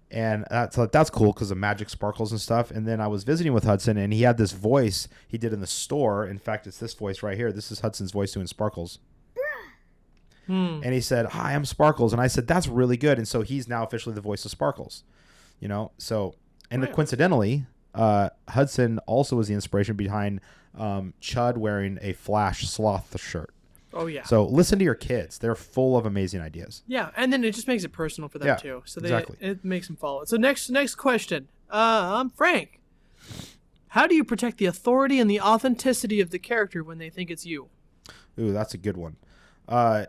And I thought that's cool because of magic sparkles and stuff. And then I was visiting with Hudson, and he had this voice he did in the store. In fact, it's this voice right here. This is Hudson's voice doing Sparkles. And he said, "Hi, I'm Sparkles." And I said, "That's really good." And so he's now officially the voice of Sparkles. So and Right. coincidentally, Hudson also was the inspiration behind Chud wearing a Flash sloth shirt. Oh yeah. So listen to your kids; they're full of amazing ideas. Yeah, and then it just makes it personal for them Yeah, too. So exactly. it makes them follow it. So next question. Frank, how do you protect the authority and the authenticity of the character when they think it's you? Ooh, that's a good one.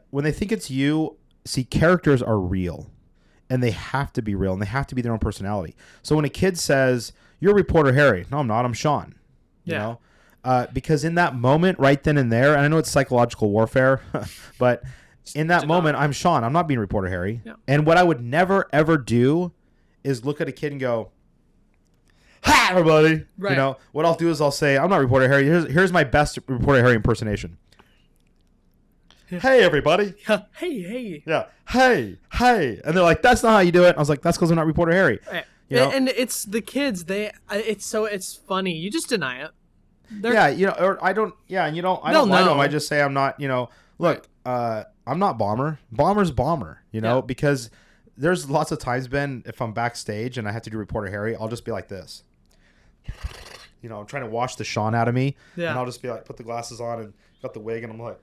When they think it's you, see, characters are real, and they have to be real, and they have to be their own personality. So when a kid says, "You're Reporter Harry," no, I'm not. I'm Sean. Yeah. Because in that moment, right then and there, and I know it's psychological warfare, but in that moment, I'm Sean. I'm not being Reporter Harry. Yeah. And what I would never ever do is look at a kid and go, "Hi, everybody." Right. What I'll do is I'll say, "I'm not Reporter Harry. Here's my best Reporter Harry impersonation." "Hey, everybody." Hey. Yeah. "Hey. And they're like, "That's not how you do it." I was like, "That's because I'm not Reporter Harry." And it's the kids. It's funny. You just deny it. Or I don't. Yeah, and I They'll don't lie to them. know. I just say I'm not. Look, I'm not Bomber. Bomber's Bomber. Yeah. Because there's lots of times, Ben, if I'm backstage and I have to do Reporter Harry, I'll just be like this. I'm trying to wash the Sean out of me, Yeah. and I'll just be like, put the glasses on and got the wig, and I'm like,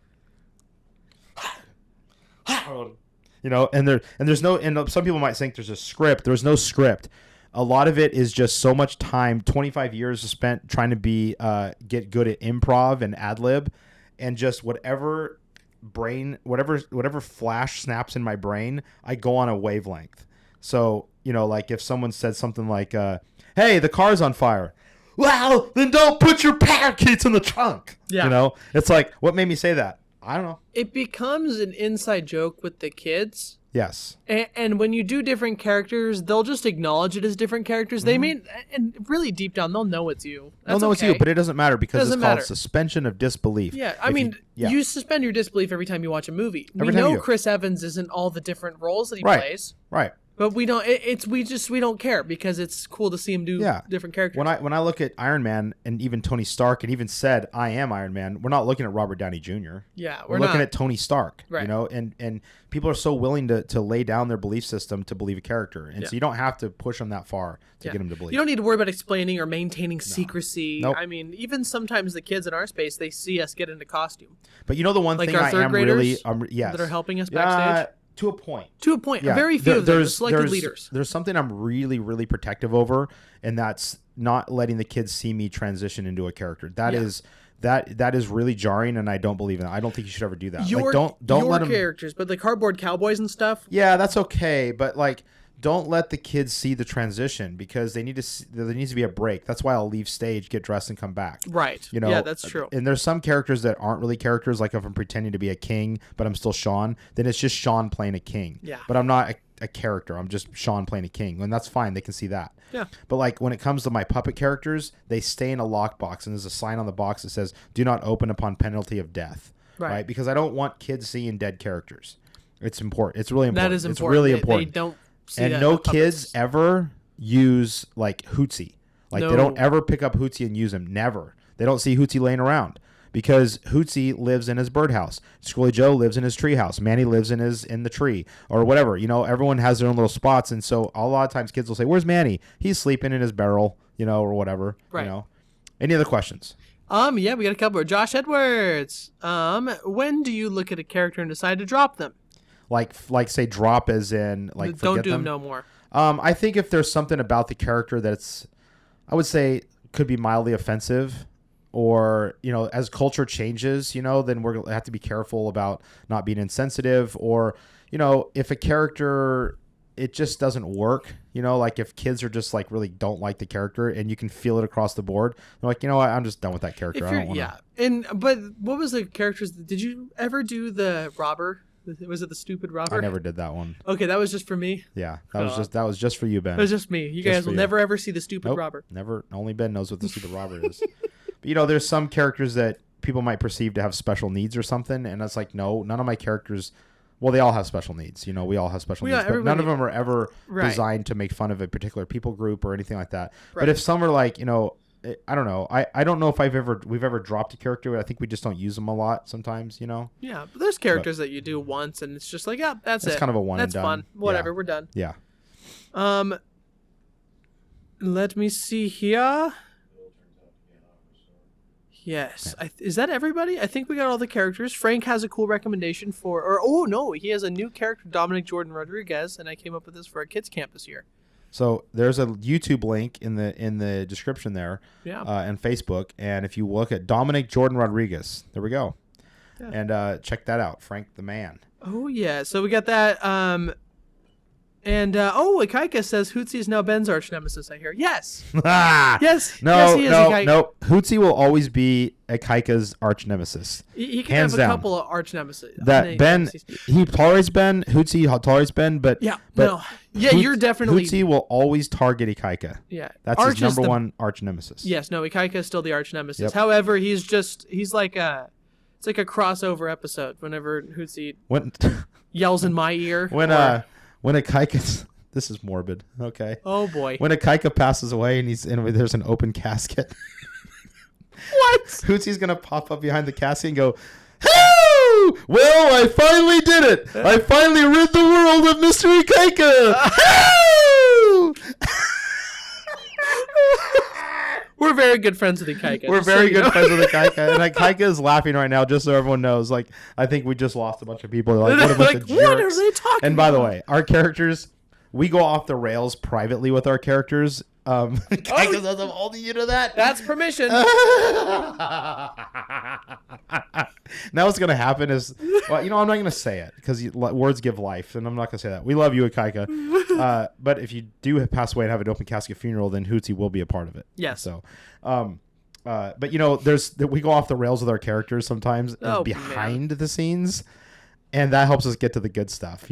and some people might think there's a script. There's no script. A lot of it is just so much time. 25 years spent trying to get good at improv and ad lib, and just whatever flash snaps in my brain, I go on a wavelength. So like if someone said something like, "Hey, the car's on fire." "Well, then don't put your parakeets in the trunk." Yeah. It's like, what made me say that? I don't know. It becomes an inside joke with the kids. Yes. And when you do different characters, they'll just acknowledge it as different characters. They mean, and really deep down, they'll know it's you. They'll know it's you, but it doesn't matter because Doesn't it's called matter. suspension of disbelief. Yeah, I mean, you suspend your disbelief every time you watch a movie. Every We time know you do. Chris Evans isn't all the different roles that he Right. plays, Right. but we don't. We don't care because it's cool to see him do different characters. When I look at Iron Man and even Tony Stark and even said, "I am Iron Man," we're not looking at Robert Downey Jr. Yeah, We're we're looking not. at Tony Stark. Right. And people are so willing to lay down their belief system to believe a character, and so you don't have to push them that far to get them to believe. You don't need to worry about explaining or maintaining secrecy. Nope. I mean, even sometimes the kids in our space, they see us get into costume. But the one Like thing our I third am graders really yes that are helping us backstage? to a point. To a point. Yeah, Very few of them are there's selected leaders. There's something I'm really, really protective over, and that's not letting the kids see me transition into a character. That is really jarring, and I don't believe in that. I don't think you should ever do that. Don't let them. Characters, but the cardboard cowboys and stuff. Yeah, that's okay, but don't let the kids see the transition because they need to. There needs to be a break. That's why I'll leave stage, get dressed, and come back. Right. Yeah, that's true. And there's some characters that aren't really characters. Like if I'm pretending to be a king, but I'm still Sean, then it's just Sean playing a king. Yeah. But I'm not a character. I'm just Sean playing a king, and that's fine. They can see that. Yeah. But when it comes to my puppet characters, they stay in a lockbox, and there's a sign on the box that says, "Do not open upon penalty of death." Right. Because I don't want kids seeing dead characters. It's important. It's really important. That is important. It's really They important. don't see And that no with kids puppets. ever use Hootsie. They No. don't ever pick up Hootsie and use him. Never. They don't see Hootsie laying around because Hootsie lives in his birdhouse. Squilly Joe lives in his treehouse. Manny lives in the tree or whatever. Everyone has their own little spots, and so a lot of times kids will say, "Where's Manny?" "He's sleeping in his barrel," or whatever. Right. Any other questions? Yeah, we got a couple. Josh Edwards. When do you look at a character and decide to drop them? Like say drop as in like Don't forget do them. no more. I think if there's something about the character that's, I would say, could be mildly offensive, or as culture changes, then we're gonna have to be careful about not being insensitive, or if a character it just doesn't work, like if kids are just like really don't like the character and you can feel it across the board, they're like, what, I'm just done with that character. I don't want to. But what was the characters? Did you ever do the robber? Was it the stupid robber? I never did that one. Okay, that was just for me. Yeah, that was just for you, Ben. It was just me. You guys will never ever see the stupid robber. Never. Only Ben knows what the stupid robber is. But there's some characters that people might perceive to have special needs or something, and it's like, no, none of my characters. Well, they all have special needs. We all have special needs, but none of them are ever designed to make fun of a particular people group or anything like that. Right. But if some are like, I don't know. I don't know if we've ever dropped a character. I think we just don't use them a lot sometimes, Yeah, but there's characters that you do once, and it's just like, yeah, that's it. It's kind of a one and done. That's fun. Whatever, we're done. Yeah. Let me see here. Yes. Yeah. Is that everybody? I think we got all the characters. Frank has a cool recommendation he has a new character, Dominic Jordan Rodriguez, and I came up with this for our kids' camp this year. So there's a YouTube link in the description there, and Facebook, and if you look at Dominic Jordan Rodriguez, there we go, and check that out, Frank the Man. Oh yeah, so we got that. Ikaika says Hootsie is now Ben's arch nemesis. I hear. Yes. Yes. No. He is, No. Hootsie will always be Ikaika's arch nemesis. He can hands have a down. couple of arch nemesis. That Ben, he tolerates Ben. Hootsie tolerates Ben, but you're definitely. Hootsie will always target Ikaika. Yeah, that's his number one arch nemesis. Yes. No. Ikaika is still the arch nemesis. Yep. However, he's like it's like a crossover episode. Whenever Hootsie yells in my ear. When Ikaika, this is morbid. Okay. Oh boy. When Ikaika passes away and there's an open casket. What? Hootsie's gonna pop up behind the casket and go, "Hoo! Well, I finally did it. I finally rid the world of Mr. Ikaika." Hoo! We're very good friends with Ikaika. We're very good friends with Ikaika, and Ikaika is laughing right now, just so everyone knows. Like, I think we just lost a bunch of people. They're like, what a bunch of jerks. What are they talking And by the about? way, our characters, we go off the rails privately with our characters. Ikaika says, I'm holding you to that. That's permission. Now what's going to happen is, well, I'm not going to say it because words give life, and I'm not going to say that. We love you, Ikaika. But if you do pass away and have an open casket funeral, then Hootsie will be a part of it. Yes. So, but we go off the rails with our characters sometimes behind the scenes, and that helps us get to the good stuff,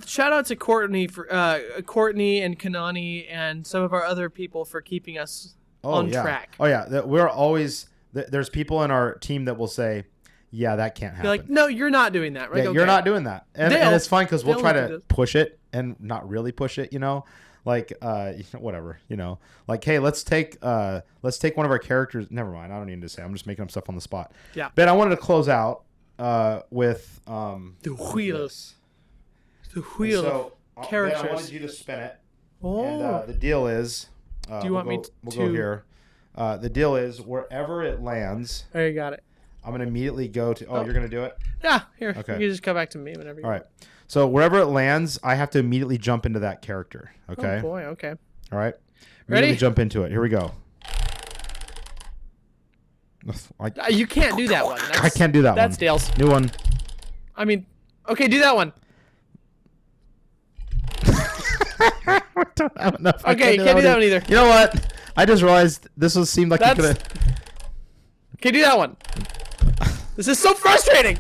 Shout out to Courtney and Kanani and some of our other people for keeping us on track. Oh yeah, we're always there's people in our team that will say, "Yeah, that can't happen." You're like, no, you're not doing that, right? Yeah, okay. You're not doing that, and it's fine because we'll try to push it and not really push it, like whatever, like, hey, let's take one of our characters. Never mind, I don't need to say. I'm just making up stuff on the spot. Yeah. Ben, I wanted to close out with the wheels. The wheel so, of characters. Ben, I wanted you to spin it. Oh. And the deal is, do you want me to? We'll go here. The deal is wherever it lands. Oh, you got it. I'm gonna immediately go to. Oh, you're gonna do it. Yeah. Here. Okay. You can just come back to me whenever. All right. So wherever it lands, I have to immediately jump into that character. Okay. Oh boy. Okay. All right. Ready? Jump into it. Here we go. You can't do that one. I can't do that one. That's Dale's. New one. I mean, okay, do that one. I don't have enough. Okay, you can't do that one either. You know what? I just realized seemed like you could have. Okay, do that one. This is so frustrating.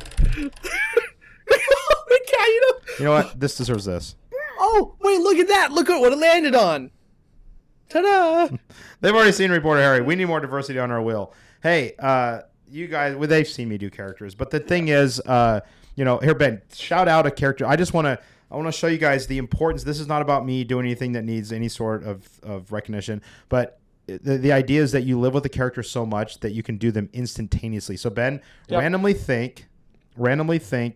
You know what? This deserves this. Oh, wait, look at that. Look at what it landed on. Ta-da. They've already seen Reporter Harry. We need more diversity on our wheel. Hey, you guys, they've seen me do characters. But the thing is, here, Ben, shout out a character. I want to show you guys the importance. This is not about me doing anything that needs any sort of recognition. But the idea is that you live with the character so much that you can do them instantaneously. So, Ben, randomly think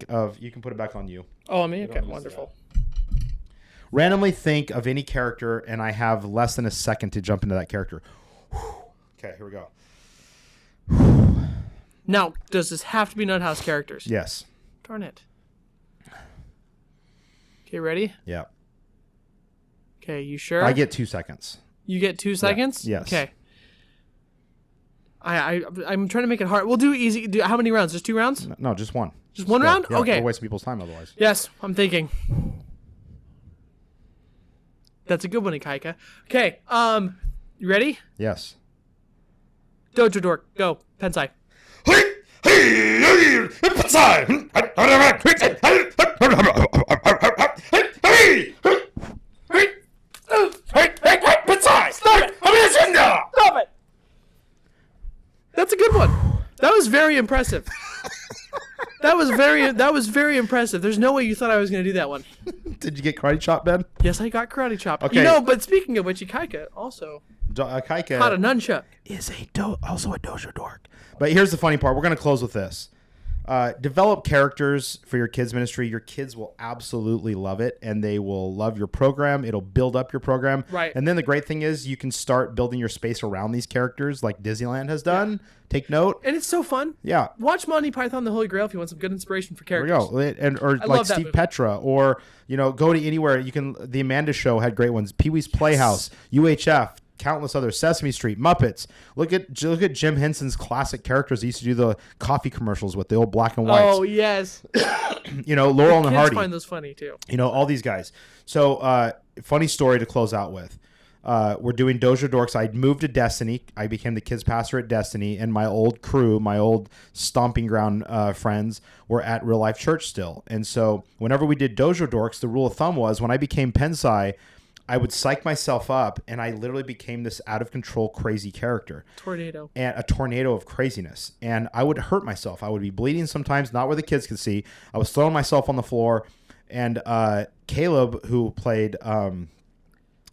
of, you can put it back on you. Oh, me? Okay, wonderful. Randomly think of any character, and I have less than a second to jump into that character. Okay, here we go. Now, does this have to be Nuthouse characters? Yes. Darn it. Okay, ready? Yeah. Okay, you sure? I get 2 seconds. You get 2 seconds? Yes. Okay. I'm trying to make it hard. We'll do easy. How many rounds? Just 2 rounds? No, just one. Just one round? Yeah, Okay. we're wasting people's time otherwise. Yes, I'm thinking. That's a good one, Ikaika. Okay, you ready? Yes. Dojo Dork, go. Pensai. Stop it! That's a good one. That was very impressive. That was very impressive. There's no way you thought I was going to do that one. Did you get karate chop, Ben? Yes, I got karate chop. Okay. You know, but speaking of which, Ikaika also Kaika caught a nunchuck. is also a dojo dork. But here's the funny part. We're going to close with this. Develop characters for your kids' ministry. Your kids will absolutely love it, and they will love your program. It'll build up your program. Right. And then the great thing is you can start building your space around these characters like Disneyland has done. Take note. And it's so fun. Yeah. Watch Monty Python the Holy Grail if you want some good inspiration for There we characters. go. Or I like love that Steve movie. Petra, or go to anywhere. You can. The Amanda Show had great ones. Pee Wee's Playhouse, UHF, countless others. Sesame Street, Muppets. Look at Jim Henson's classic characters. He used to do the coffee commercials with the old black and whites. Oh, yes. Laurel and Kids Hardy. find those funny, too. All these guys. So, funny story to close out with. We're doing Dojo Dorks. I moved to Destiny. I became the kids pastor at Destiny, and my old crew, my old stomping ground friends, were at Real Life Church still. And so, whenever we did Dojo Dorks, the rule of thumb was when I became Pensai, I would psych myself up, and I literally became this out of control, crazy character. Tornado. And a tornado of craziness. And I would hurt myself. I would be bleeding sometimes, not where the kids could see. I was throwing myself on the floor. And Caleb, who played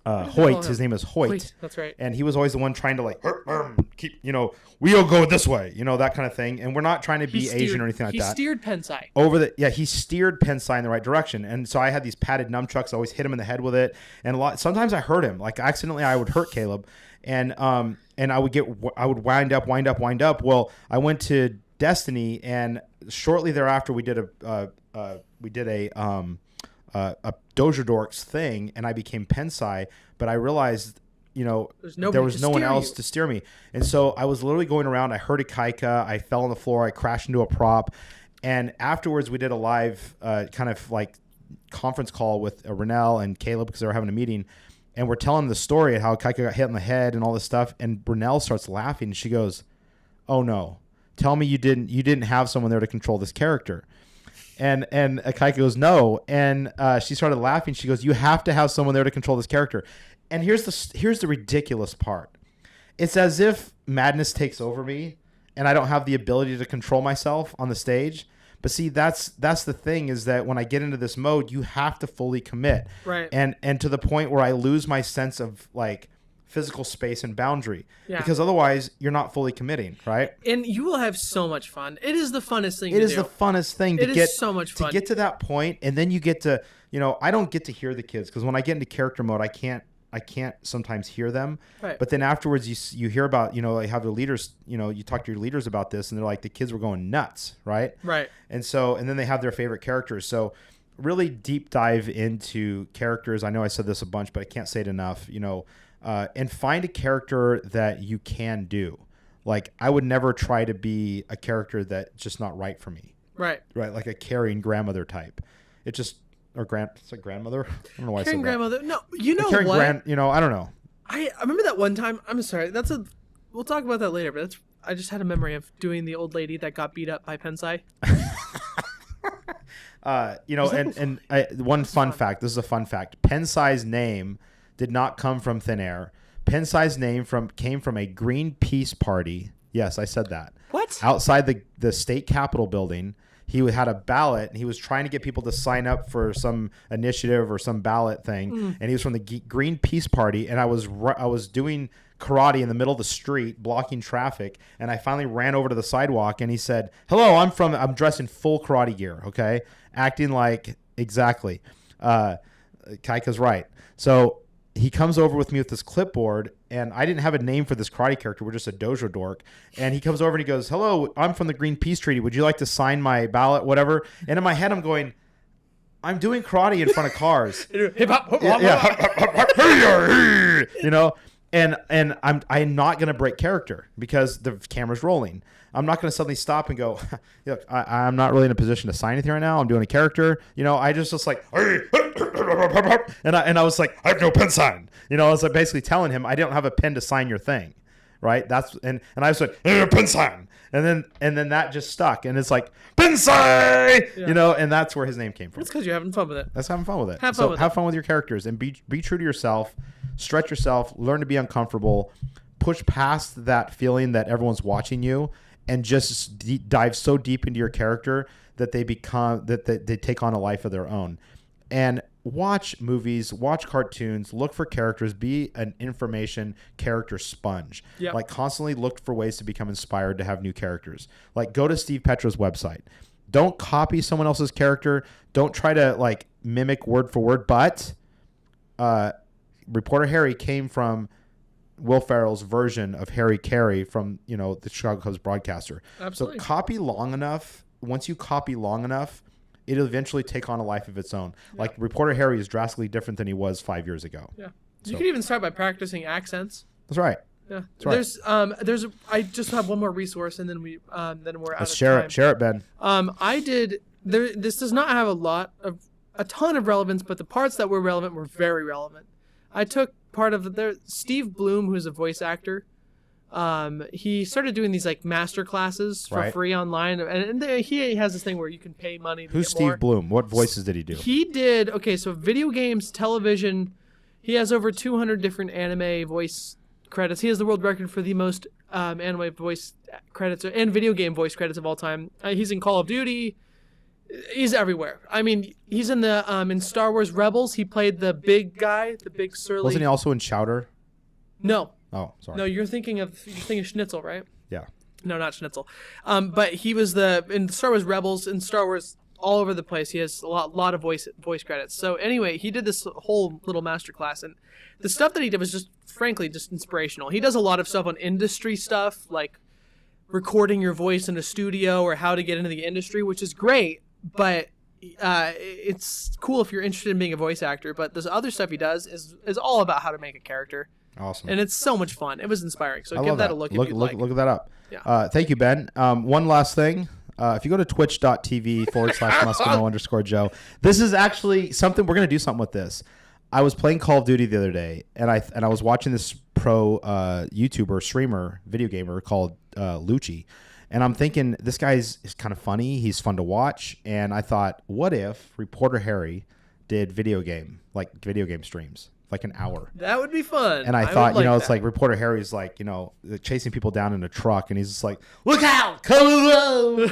Hoyt, his name is Hoyt. Wait, that's right. And he was always the one trying to like keep, we'll go this way, that kind of thing. And we're not trying to be Asian or anything like that. He steered Pensai. He steered Pensai in the right direction. And so I had these padded nunchucks. I always hit him in the head with it. And sometimes I hurt him. Like accidentally I would hurt Caleb. And I would wind up. Well, I went to Destiny, and shortly thereafter we did a Dojo Dorks thing, and I became Pensai, but I realized, there was no one else to steer me. And so I was literally going around. I heard a Kaika. I fell on the floor. I crashed into a prop. And afterwards, we did a live kind of like conference call with Renell and Caleb because they were having a meeting. And we're telling the story of how Kaika got hit on the head and all this stuff. And Renell starts laughing. And she goes, "Oh, no. Tell me you didn't have someone there to control this character." And Kaika goes, "No." And she started laughing. She goes, "You have to have someone there to control this character." And here's the ridiculous part. It's as if madness takes over me and I don't have the ability to control myself on the stage. But see, that's the thing, is that when I get into this mode, you have to fully commit. Right. And to the point where I lose my sense of like physical space and boundary. Yeah. Because otherwise you're not fully committing, right? And you will have so much fun. It is the funnest thing to It do. is the funnest thing It is so much fun. to get to that point, and then you get to, I don't get to hear the kids because when I get into character mode, I can't sometimes hear them. Right. But then afterwards, you hear about, I have the leaders, you talk to your leaders about this, and they're like, the kids were going nuts, right? Right. And then they have their favorite characters. So really deep dive into characters. I know I said this a bunch, but I can't say it enough, and find a character that you can do. Like, I would never try to be a character that's just not right for me. Right. Right, like a caring grandmother type. It's just it's a grandmother. I don't know why Caring I said grandmother. No, you know caring what? I don't know. I remember that one time. I'm sorry. We'll talk about that later. But I just had a memory of doing the old lady that got beat up by Pensai. One fun fact. This is a fun fact. Pensai's name did not come from thin air. Pensai's name came from a Greenpeace party. Yes, I said that. What? Outside the state capitol building. He had a ballot, and he was trying to get people to sign up for some initiative or some ballot thing. And he was from the Greenpeace Party, and I was doing karate in the middle of the street, blocking traffic, and I finally ran over to the sidewalk, and he said, "Hello, I'm dressed in full karate gear, okay? Acting like exactly." Kaika's right. So he comes over with me with this clipboard, and I didn't have a name for this karate character. We're just a dojo dork. And he comes over and he goes, "Hello, I'm from the Greenpeace Treaty. Would you like to sign my ballot, whatever?" And in my head, I'm going, I'm doing karate in front of cars. Hip hop. Yeah. You know, and I'm not gonna break character because the camera's rolling. I'm not gonna suddenly stop and go, look, I'm not really in a position to sign anything right now. I'm doing a character. You know, I just like, and I was like, I have no pen sign. You know, I was like basically telling him I don't have a pen to sign your thing, right? That's and I was like, pen sign, and then that just stuck, and it's like pen sign, you know, and that's where his name came from. It's because you're having fun with it. That's having fun with it. Have fun with your characters and be true to yourself. Stretch yourself. Learn to be uncomfortable. Push past that feeling that everyone's watching you, and just dive so deep into your character that they become that they take on a life of their own. And watch movies, watch cartoons, look for characters, be an information character sponge. Yep. Like constantly look for ways to become inspired to have new characters. Like go to Steve Petro's website. Don't copy someone else's character. Don't try to like mimic word for word. But Reporter Harry came from Will Ferrell's version of Harry Carey from, you know, the Chicago Cubs broadcaster. Absolutely. So copy long enough. Once you copy long enough, it'll eventually take on a life of its own. Yeah. Like Reporter Harry is drastically different than he was 5 years ago. Yeah. You can even start by practicing accents. That's right. Yeah. That's right. I just have one more resource and then we're out Let's of share time. it. Share it, Ben. This does not have a ton of relevance, but the parts that were relevant were very relevant. I took part of Steve Bloom, who's a voice actor. He started doing these like master classes for free online, and he has this thing where you can pay money to Who's get Steve more. Bloom? What voices did he do? He did so video games, television. He has over 200 different anime voice credits. He has the world record for the most anime voice credits and video game voice credits of all time. He's in Call of Duty. He's everywhere. I mean, he's in the in Star Wars Rebels. He played the big guy, the big surly. Wasn't he also in Chowder? No. Oh, sorry. No, you're thinking of Schnitzel, right? Yeah. No, not Schnitzel. But he was in Star Wars Rebels, in Star Wars all over the place. He has a lot of voice credits. So anyway, he did this whole little masterclass, and the stuff that he did was just frankly just inspirational. He does a lot of stuff on industry stuff, like recording your voice in a studio or how to get into the industry, which is great. But it's cool if you're interested in being a voice actor. But this other stuff he does is all about how to make a character. Awesome. And it's so much fun. It was inspiring. So give that a look if you'd like. Look that up. Yeah. Thank you, Ben. One last thing. If you go to twitch.tv/Muskamo_Joe, this is actually something we're going to do something with this. I was playing Call of Duty the other day, and I was watching this pro YouTuber, streamer, video gamer called Lucci. And I'm thinking, this guy is kind of funny. He's fun to watch. And I thought, what if Reporter Harry did video game streams, like an hour? That would be fun. And I thought, it's like Reporter Harry's like, chasing people down in a truck. And he's just like, look out, and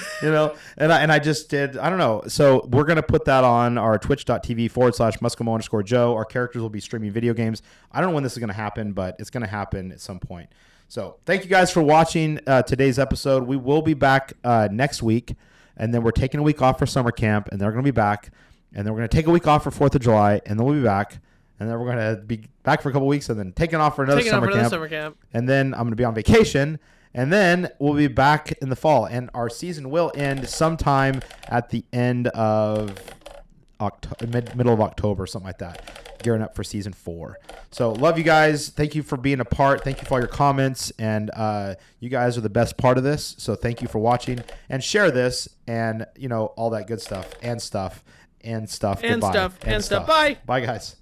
I just did, I don't know. So we're going to put that on our twitch.tv/Muskamo_Joe. Our characters will be streaming video games. I don't know when this is going to happen, but it's going to happen at some point. So thank you guys for watching today's episode. We will be back next week, and then we're taking a week off for summer camp, and they're going to be back, and then we're going to take a week off for 4th of July, and then we'll be back, and then we're going to be back for a couple weeks, and then taking off for another summer camp, and then I'm going to be on vacation, and then we'll be back in the fall, and our season will end sometime at the end of middle of October, something like that. Gearing up for season 4. So love you guys. Thank you for being a part. Thank you for all your comments, and you guys are the best part of this. So thank you for watching, and share this, and all that good stuff and stuff. Bye guys.